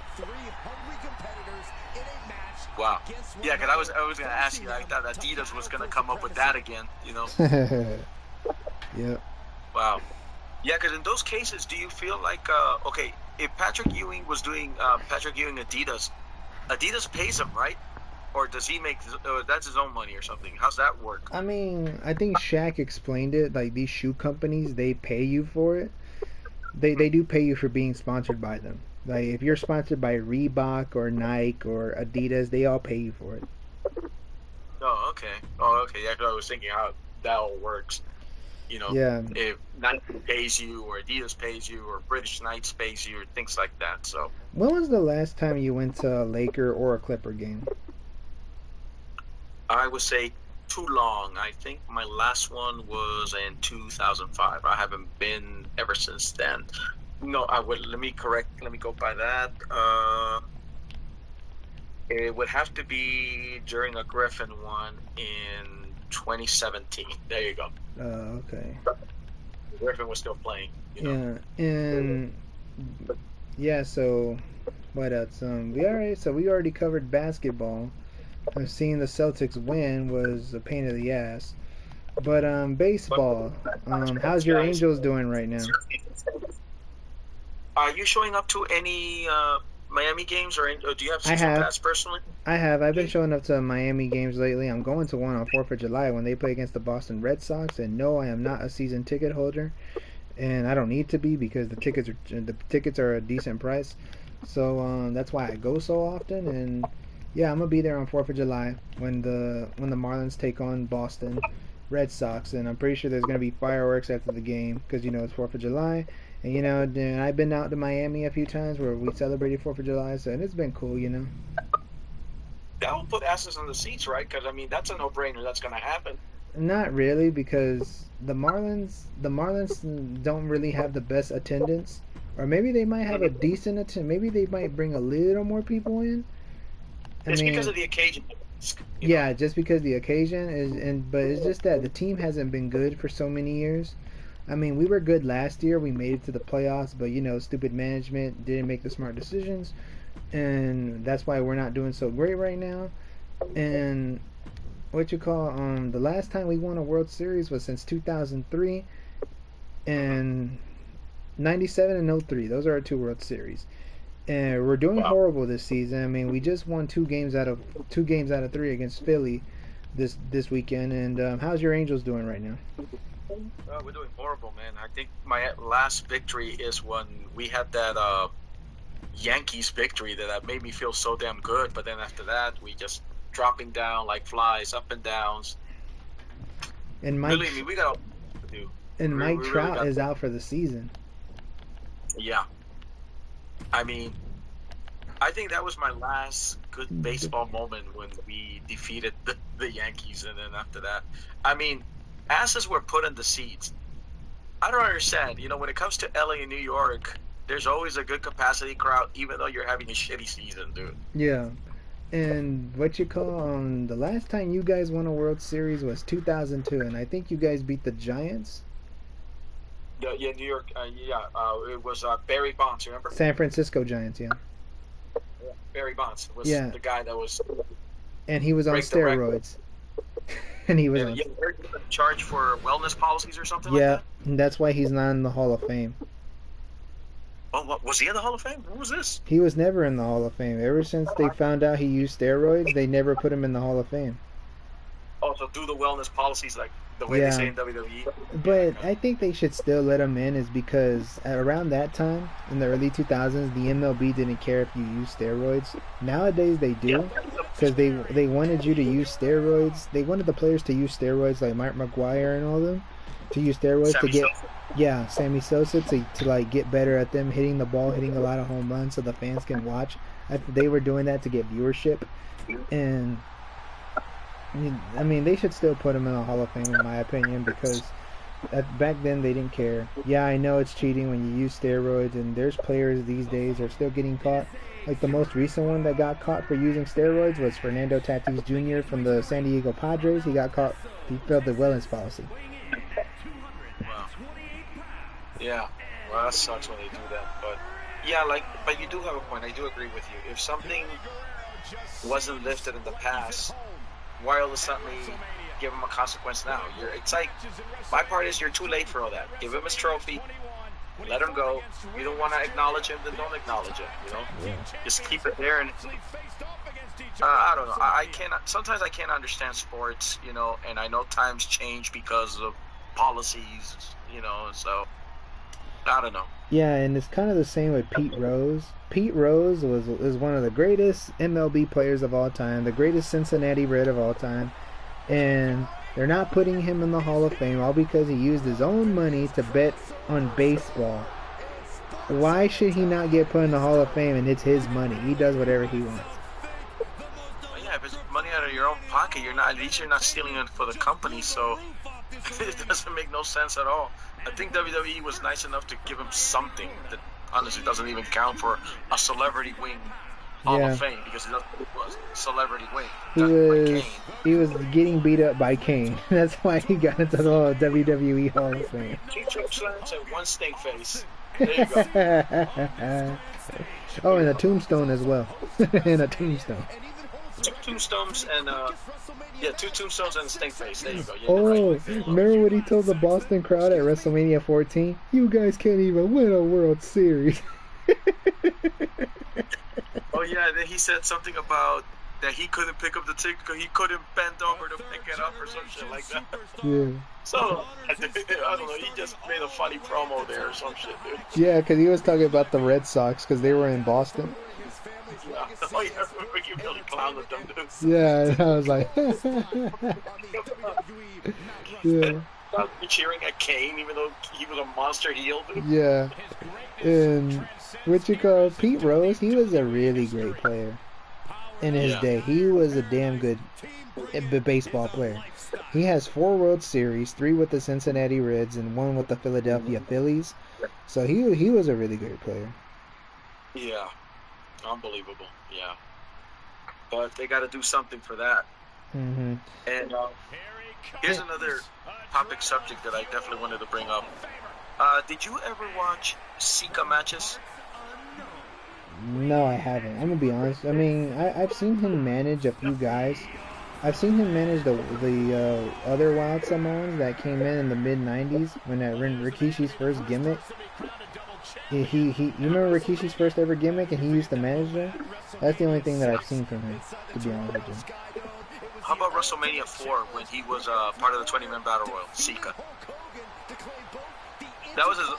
Wow. Yeah, because I was gonna ask you. I thought Adidas was gonna come up with that again. You know. Yep. Wow. Yeah, because in those cases, do you feel like okay, if Patrick Ewing was doing Patrick Ewing Adidas pays him, right? Or does he make that's his own money or something? How's that work? I mean, I think Shaq explained it. Like, these shoe companies, they pay you for it. They do pay you for being sponsored by them. Like, if you're sponsored by Reebok or Nike or Adidas, they all pay you for it. Oh, okay. Yeah, 'cause I was thinking how that all works. You know, if Nike pays you or Adidas pays you or British Knights pays you or things like that. So, when was the last time you went to a Laker or a Clipper game? I would say too long. I think my last one was in 2005. I haven't been ever since then. No, I would. Let me go by that. It would have to be during a Griffin one in 2017. There you go. Okay. Griffin was still playing. You know? And yeah. So what else? We already covered basketball. Seeing the Celtics win was a pain in the ass. But baseball. How's your Angels doing right now? Are you showing up to any Miami games, or do you have season pass personally? I have. I've been showing up to Miami games lately. I'm going to one on 4th of July when they play against the Boston Red Sox. And no, I am not a season ticket holder, and I don't need to be because the tickets are a decent price. So that's why I go so often. And yeah, I'm gonna be there on 4th of July when the Marlins take on Boston Red Sox, and I'm pretty sure there's gonna be fireworks after the game because it's 4th of July. And I've been out to Miami a few times where we celebrated 4th of July, so it's been cool. That will put asses on the seats, right? Because that's a no-brainer. That's gonna happen. Not really, because the Marlins don't really have the best attendance, or maybe they might have a decent attendance. Maybe they might bring a little more people in. It's because of the occasion. Yeah, just because the occasion but it's just that the team hasn't been good for so many years. We were good last year. We made it to the playoffs, but stupid management didn't make the smart decisions, and that's why we're not doing so great right now. And the last time we won a World Series was since 2003 and 97 and 03. Those are our 2 World Series. And we're doing horrible this season. We just won 2 games out of 3 against Philly this weekend. And how's your Angels doing right now? We're doing horrible, man. I think my last victory is when we had that Yankees victory that made me feel so damn good. But then after that, we just dropping down like flies, up and downs. And Mike, believe me, we got to do. And Mike Trout is out for the season. Yeah. I think that was my last good baseball moment when we defeated the Yankees, and then after that, asses were put in the seats. I don't understand. When it comes to LA and New York, there's always a good capacity crowd, even though you're having a shitty season, dude. Yeah. And the last time you guys won a World Series was 2002, and I think you guys beat the Giants. Yeah, New York. It was Barry Bonds. Remember? San Francisco Giants. Yeah. Barry Bonds was the guy that was. And he was on steroids. And he was on. Charged for wellness policies or something like that. Yeah, and that's why he's not in the Hall of Fame. Oh, was he in the Hall of Fame? What was this? He was never in the Hall of Fame. Ever since they found out he used steroids, they never put him in the Hall of Fame. Also, do the wellness policies like the way they say in WWE. But I think they should still let him in, is because around that time, in the early 2000s, the MLB didn't care if you used steroids. Nowadays they do, because they wanted you to use steroids. They wanted the players to use steroids, like Mark McGwire and all of them, to use steroids Sammy Sosa to like get better at them hitting the ball, hitting a lot of home runs, so the fans can watch. They were doing that to get viewership, and they should still put him in the Hall of Fame, in my opinion, because back then they didn't care. Yeah, I know it's cheating when you use steroids, and there's players these days are still getting caught. Like the most recent one that got caught for using steroids was Fernando Tatis Jr. from the San Diego Padres. He got caught. He failed the wellness policy. Wow. Yeah. Well, that sucks when they do that. But yeah, but you do have a point. I do agree with you. If something wasn't lifted in the past, why all of a sudden give him a consequence now? It's like, my part is you're too late for all that. Give him his trophy, let him go. You don't want to acknowledge him, then don't acknowledge him. Just keep it there. And I don't know. Sometimes I can't understand sports, and I know times change because of policies, so I don't know. Yeah, and it's kind of the same with Pete Rose. Pete Rose is one of the greatest MLB players of all time, the greatest Cincinnati Red of all time, and they're not putting him in the Hall of Fame all because he used his own money to bet on baseball. Why should he not get put in the Hall of Fame, and it's his money? He does whatever he wants. Yeah, if his money money out of your own pocket. At least you're not stealing it for the company. So it doesn't make no sense at all. I think WWE was nice enough to give him something that honestly doesn't even count for a celebrity wing Hall of Fame, because it was celebrity wing. He was getting beat up by Kane. That's why he got into the whole WWE Hall of Fame. 2 choke slams and 1 stink face. There you go. Oh, and a tombstone as well. And a tombstone. 2 tombstones and 2 tombstones and a stink face. There you go. Remember what he told the Boston crowd at WrestleMania 14? You guys can't even win a World Series. Oh yeah, then he said something about that he couldn't pick up the ticket because he couldn't bend over to pick it up or some shit like that. Yeah. So, I don't know, he just made a funny promo there or some shit, dude. Yeah, because he was talking about the Red Sox because they were in Boston. Yeah. Oh yeah, I remember you really clowned with them dudes. Yeah, and I was like, yeah. Cheering at Kane even though he was a monster heel, dude. Yeah. And Pete Rose, he was a really great player in his day. He was a damn good baseball player. He has 4 World Series, 3 with the Cincinnati Reds and 1 with the Philadelphia Phillies. So he was a really great player. Yeah. Unbelievable. Yeah. But they got to do something for that. Mm-hmm. And here's another topic subject that I definitely wanted to bring up. Did you ever watch Sika matches? No, I haven't. I'm gonna be honest. I mean, I've seen him manage a few guys. I've seen him manage the other Wild Samoans that came in the mid '90s when Rikishi's first gimmick. You remember Rikishi's first ever gimmick, and he used to manage them. That's the only thing that I've seen from him, to be honest with you. How about WrestleMania 4 when he was part of the 20-man Battle Royal, Sika? That was his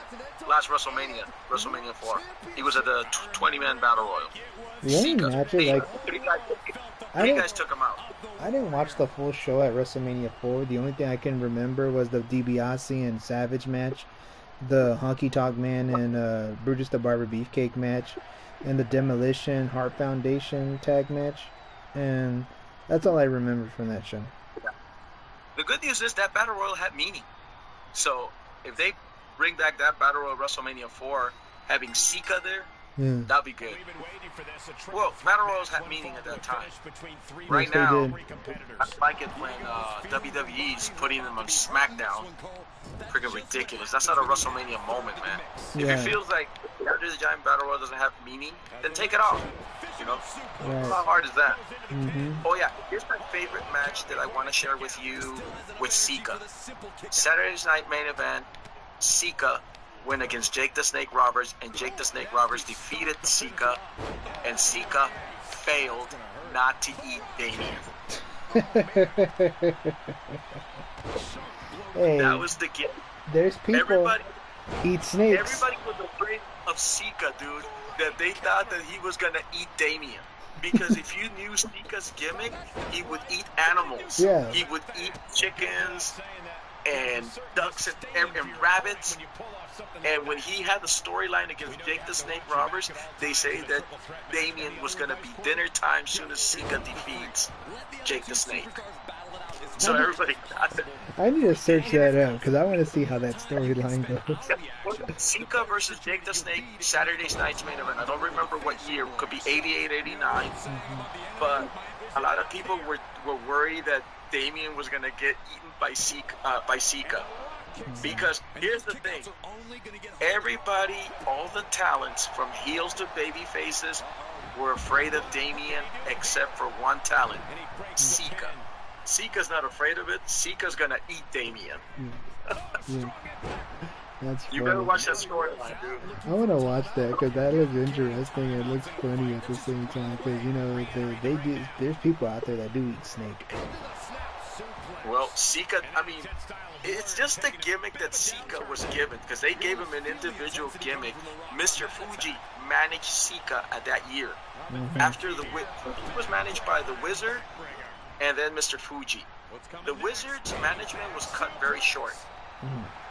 last WrestleMania 4. He was at the 20-man Battle Royal. The only matches, like, three guys took him out. I didn't watch the full show at WrestleMania 4. The only thing I can remember was the DiBiase and Savage match, the Honky Tonk Man and Brutus the Barber Beefcake match, and the Demolition Heart Foundation tag match. And that's all I remember from that show. The good news is that Battle Royal had meaning. So if they bring back that Battle Royal WrestleMania 4, having Sika there, that'd be good. Well, Battle Royals had meaning at that time. Right now, I like it when WWE's putting them on SmackDown. Freaking ridiculous. That's not a WrestleMania moment, man. If it feels like Andre the Giant Battle Royal doesn't have meaning, then take it off. You know? How hard is that? Oh yeah, here's my favorite match that I want to share with you with Sika. Saturday's night main event, Sika went against Jake the Snake Roberts, and Jake the Snake Roberts defeated Sika, and Sika failed not to eat Damien. Hey, that was the gift. There's people everybody eat snakes. Everybody was afraid of Sika, dude, that they thought that he was gonna eat Damien. Because if you knew Sika's gimmick, he would eat animals. Yeah. He would eat chickens and ducks and rabbits. And when he had the storyline against Jake the Snake Roberts, they say that Damien was going to be dinner time soon as Sika defeats Jake the Snake. So everybody got it. I need to search that out because I want to see how that storyline goes. Sika versus Jake the Snake, Saturday's night's main event. I don't remember what year. Could be 88, 89. But a lot of people were worried that Damien was going to get eaten by Sika. Because here's the thing. Everybody, all the talents from heels to baby faces were afraid of Damien except for one talent, Sika. Sika's not afraid of it. Sika's going to eat Damien. That's funny. You better watch that storyline, dude. I want to watch that because that looks interesting and it looks funny at the same time. Because, you know, there's people out there that do eat snake. Well, Sika, I mean, it's just the gimmick that Sika was given because they gave him an individual gimmick. Mr. Fuji managed Sika at that year. After he was managed by the Wizard and then Mr. Fuji. The Wizard's management was cut very short.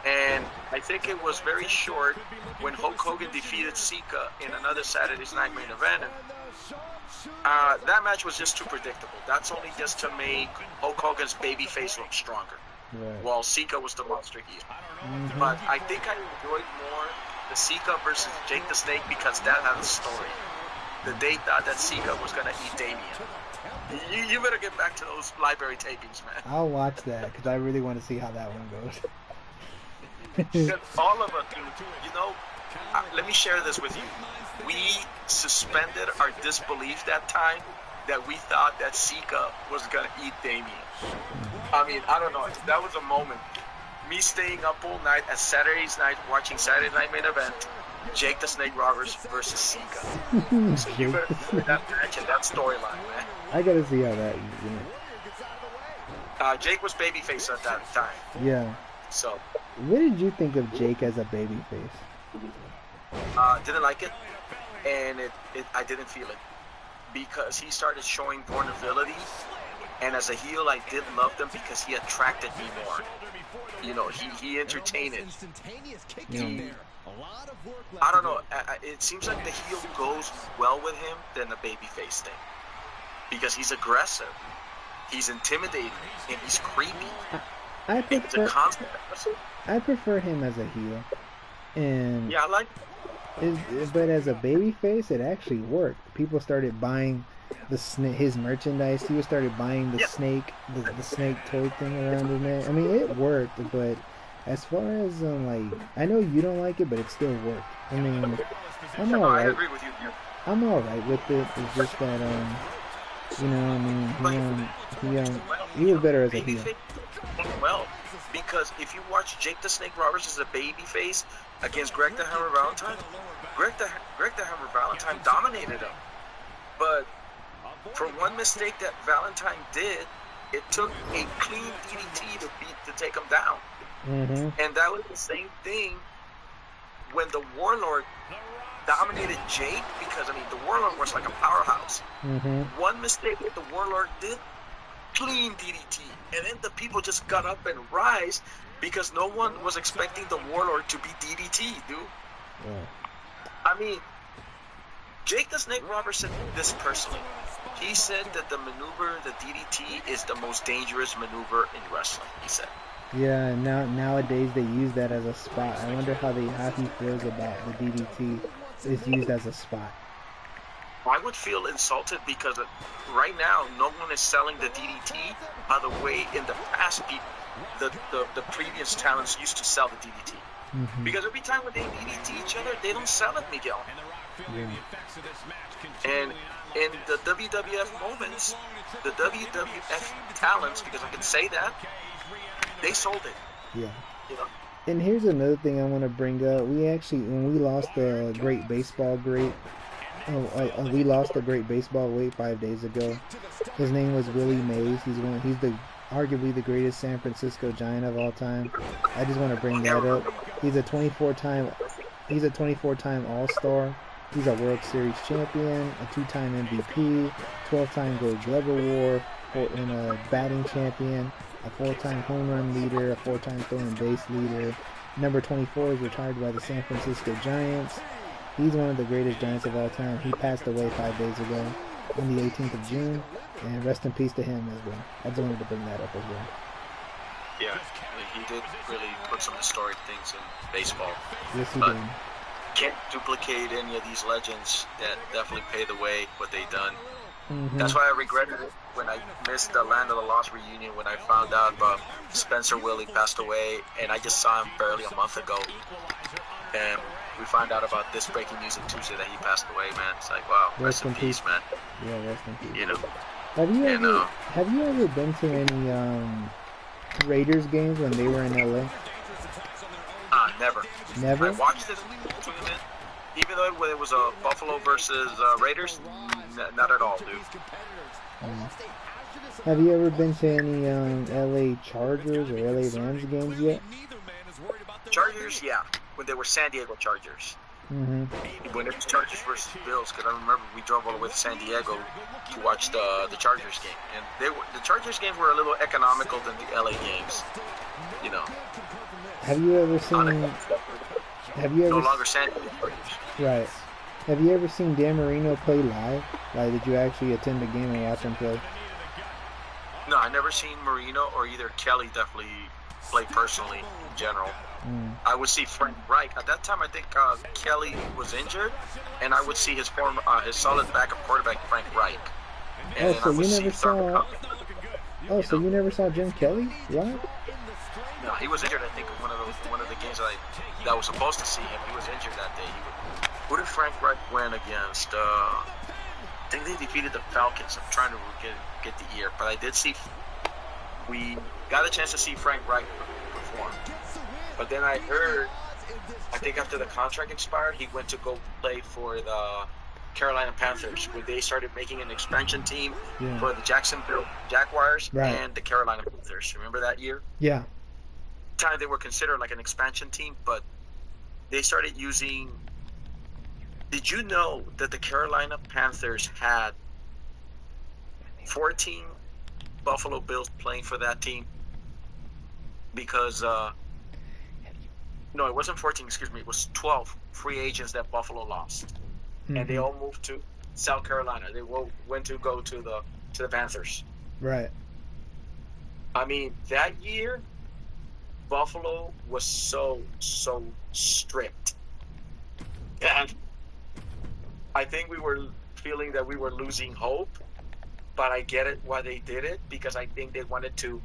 And I think it was very short when Hulk Hogan defeated Sika in another Saturday's Night main event. And, that match was just too predictable. That's only just to make Hulk Hogan's babyface look stronger, while Sika was the monster heel. But I think I enjoyed more the Sika versus Jake the Snake because that had a story. They thought that Sika was going to eat Damien. You better get back to those library tapings, man. I'll watch that because I really want to see how that one goes. All of us, you know, let me share this with you. We suspended our disbelief that time that we thought that Sika was going to eat Damien. I mean, I don't know. That was a moment. Me staying up all night at Saturday's night watching Saturday Night Main Event, Jake the Snake Roberts versus Sika. So you better see that match and that storyline, man. I got to see how that is. Jake was babyface at that time. Yeah. So. What did you think of Jake as a babyface? Didn't like it, and I didn't feel it because he started showing vulnerability, and as a heel, I did love them because he attracted me more. You know, he entertained it. I don't know. It seems like the heel goes well with him than the babyface thing because he's aggressive, he's intimidating, and he's creepy. I prefer, it's a constant. I prefer him as a heel, and yeah, I like. But as a babyface, it actually worked. People started buying his merchandise. He started buying the snake, the snake toy thing around his neck. I mean, it worked. But as far as like, I know you don't like it, but it still worked. I mean, I'm all right. I agree with you. I'm all right with it. It's just that you know, I mean, he was better as a heel. Well, because if you watch Jake the Snake Roberts as a babyface against Greg the Hammer Valentine, Greg the Hammer Valentine dominated him. But for one mistake that Valentine did, it took a clean DDT to take him down. And that was the same thing when the Warlord dominated Jake, because I mean the Warlord was like a powerhouse. One mistake that the Warlord did, clean DDT, and then the people just got up and rise because no one was expecting the Warlord to be DDT, dude. I mean, Jake the Snake Roberts said this personally. He said that the maneuver, the DDT, is the most dangerous maneuver in wrestling. He said. Yeah, nowadays they use that as a spot. I wonder how he feels about the DDT is used as a spot. I would feel insulted because right now no one is selling the DDT the way in the past the previous talents used to sell the DDT. Because every time when they DDT each other, they don't sell it, Miguel. And in the WWF moments, the WWF talents, because I can say that, they sold it. Yeah. You know? And here's another thing I want to bring up. When we lost a great baseball great, we lost a great baseball great 5 days ago. His name was Willie Mays. He's arguably the greatest San Francisco Giant of all time. I just want to bring that up. He's a 24-time All-Star. He's a World Series champion, a 2-time MVP, 12-time Gold Glove Award, and a batting champion, a 4-time home run leader, a 4-time stolen base leader. Number 24 is retired by the San Francisco Giants. He's one of the greatest Giants of all time. He passed away 5 days ago on the 18th of June, and rest in peace to him as well. I just wanted to bring that up as well. Yeah, he did really put some historic things in baseball. Yes, he did. Can't duplicate any of these legends that definitely paved the way what they done. That's why I regretted it when I missed the Land of the Lost reunion when I found out about Spencer Willie passed away, and I just saw him barely a month ago. And we find out about this breaking news on Tuesday that he passed away, man. It's like, wow, rest in peace, man. Yeah, rest in peace. You know. Have you ever been to any Raiders games when they were in LA? Never. Never? I watched this tournament, even though it was a Buffalo versus Raiders. Not at all, dude. Have you ever been to any LA Chargers or LA Rams games yet? Chargers, yeah. When they were San Diego Chargers. When it was Chargers versus Bills, because I remember we drove all the way to San Diego to watch the Chargers game, and the Chargers games were a little economical than the LA games, you know. Have you ever seen? No longer San Diego Chargers. Right. Have you ever seen Dan Marino play live? Like, did you actually attend the game and watch him play? No, I never seen Marino or either Kelly definitely play personally in general. I would see Frank Reich. At that time, I think Kelly was injured, and I would see his solid backup quarterback, Frank Reich. And so you never saw... Oh, so you never saw Jim Kelly live? No, he was injured. I think one of the games that was supposed to see him, he was injured that day. Who did Frank Reich win against? I think they defeated the Falcons. I'm trying to get the year, but I did see. We got a chance to see Frank Reich perform. But then I heard, I think after the contract expired, he went to go play for the Carolina Panthers, where they started making an expansion team for the Jacksonville Jaguars and the Carolina Panthers. Remember that year? Yeah. Time they were considered like an expansion team, but they started using. Did you know that the Carolina Panthers had 14 Buffalo Bills playing for that team? Because no, it wasn't 14, excuse me, it was 12 free agents that Buffalo lost. And they all moved to South Carolina. They went to go to the Panthers. Right. I mean, that year Buffalo was so strict. And I think we were feeling that we were losing hope, but I get it why they did it, because I think they wanted to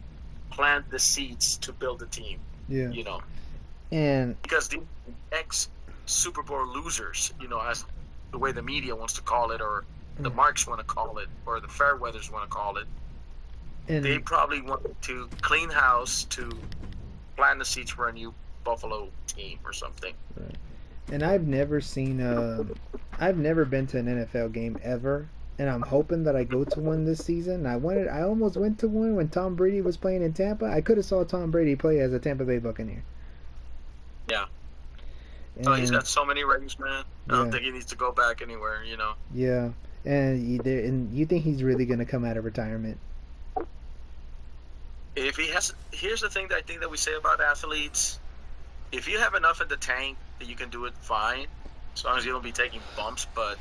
plant the seeds to build a team. Yeah. You know. And because the ex Super Bowl losers, you know, as the way the media wants to call it, or the Marks want to call it, or the Fairweathers want to call it, they probably wanted to clean house to plant the seeds for a new Buffalo team or something. Right. And I've never seen I've never been to an NFL game ever, and I'm hoping that I go to one this season. I almost went to one when Tom Brady was playing in Tampa. I could have saw Tom Brady play as a Tampa Bay Buccaneer. Yeah. And, he's got so many rings, man. I don't think he needs to go back anywhere, you know. Yeah. And you think he's really going to come out of retirement? If he has, here's the thing that I think that we say about athletes: if you have enough in the tank that you can do it, fine, as long as you don't be taking bumps. But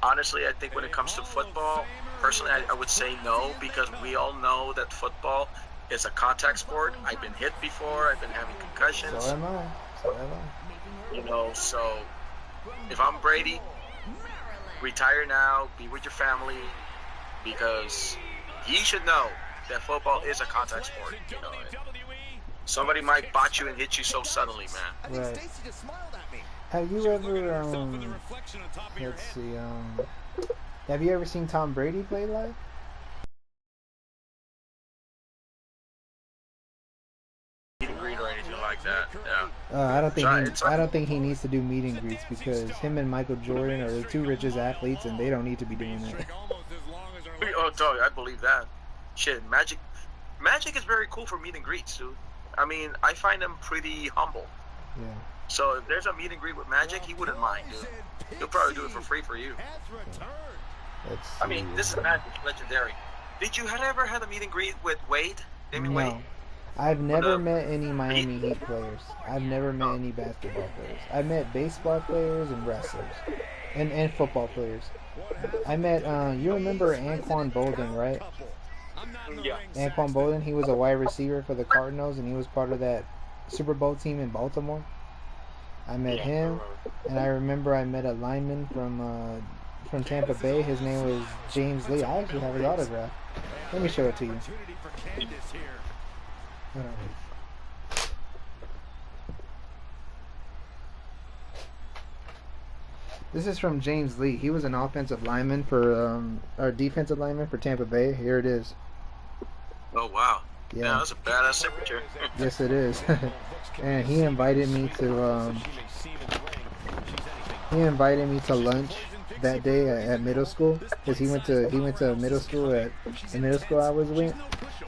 honestly, I think when it comes to football, personally, I would say no, because we all know that football is a contact sport. I've been hit before. I've been having concussions. So am I. You know, so if I'm Brady, retire now, be with your family, because he should know that football is a contact sport. You know, somebody might bot you and hit you so suddenly, man. Right. Have you ever let's see, have you ever seen Tom Brady play live? Meet and greet or anything like that. Yeah. I don't think he needs to do meet and greets, because him and Michael Jordan are the two richest athletes, and they don't need to be doing that. Oh, dog, I believe that. Shit, Magic is very cool for meet and greets, dude. I mean, I find him pretty humble. Yeah. So if there's a meet and greet with Magic, he wouldn't mind, dude. He'll probably do it for free for you. I mean, this is Magic, legendary. Did you ever have a meet and greet with Wade? Wade? I've never met any Miami Heat players. I've never met any basketball players. I've met baseball players and wrestlers. And football players. I met, you remember Anquan Bolden, right? Yeah. Anquan Bolden, he was a wide receiver for the Cardinals, and he was part of that Super Bowl team in Baltimore. I met him, and I remember I met a lineman from Tampa Bay. His name was James Lee. I actually have his autograph. Let me show it to you. Hold on. This is from James Lee. He was an offensive lineman or defensive lineman for Tampa Bay. Here it is. Oh, wow. Yeah, that's a badass signature. Yes, it is. And he invited me to lunch that day at middle school, because he went to middle school at the middle school I was with.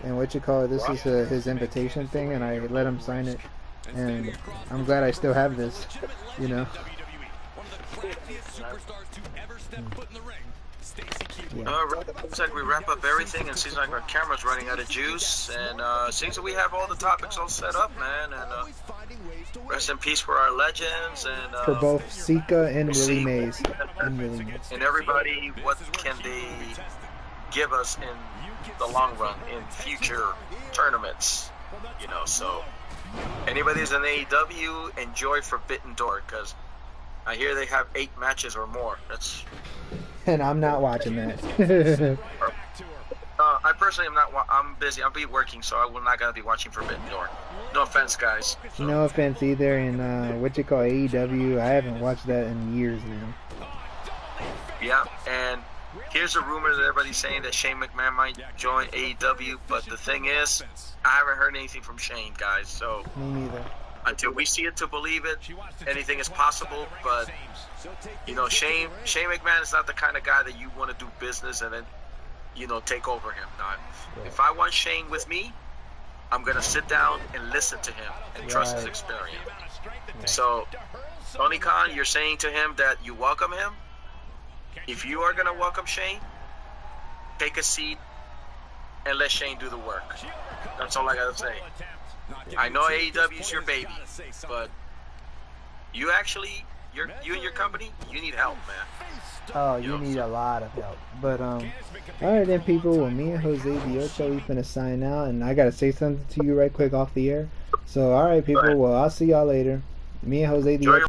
And this is his invitation thing, and I let him sign it. And I'm glad I still have this, you know. Looks like we wrap up everything, and seems like our camera's running out of juice. And seems that we have all the topics all set up, man. And rest in peace for our legends, and For both Sika and Willie Mays. And everybody, what can they give us in the long run in future tournaments? You know, so anybody who's in AEW, enjoy Forbidden Door, because I hear they have 8 matches or more. That's And I'm not watching that. I personally am not. I'm busy. I'll be working, so I will not gonna be watching Forbidden Door. No offense, guys. So. No offense either. And what you call AEW, I haven't watched that in years now. Yeah, and here's a rumor that everybody's saying that Shane McMahon might join AEW, but the thing is, I haven't heard anything from Shane, guys. So Me neither. until we see it to believe it, anything is possible. But you know, Shane McMahon is not the kind of guy that you want to do business and then, you know, take over him. Now, if I want Shane with me, I'm gonna sit down and listen to him and trust his experience. So, Tony Khan, you're saying to him that you welcome him. If you are gonna welcome Shane, take a seat and let Shane do the work. That's all I gotta say. I know AEW is your baby, but you actually, you and your company, you need help, man. Oh, you need a lot of help. But alright then, people. Well, me and Jose the Ocho, we finna sign out, and I gotta say something to you right quick off the air. So alright, people. Well, I'll see y'all later. Me and Jose the Ocho.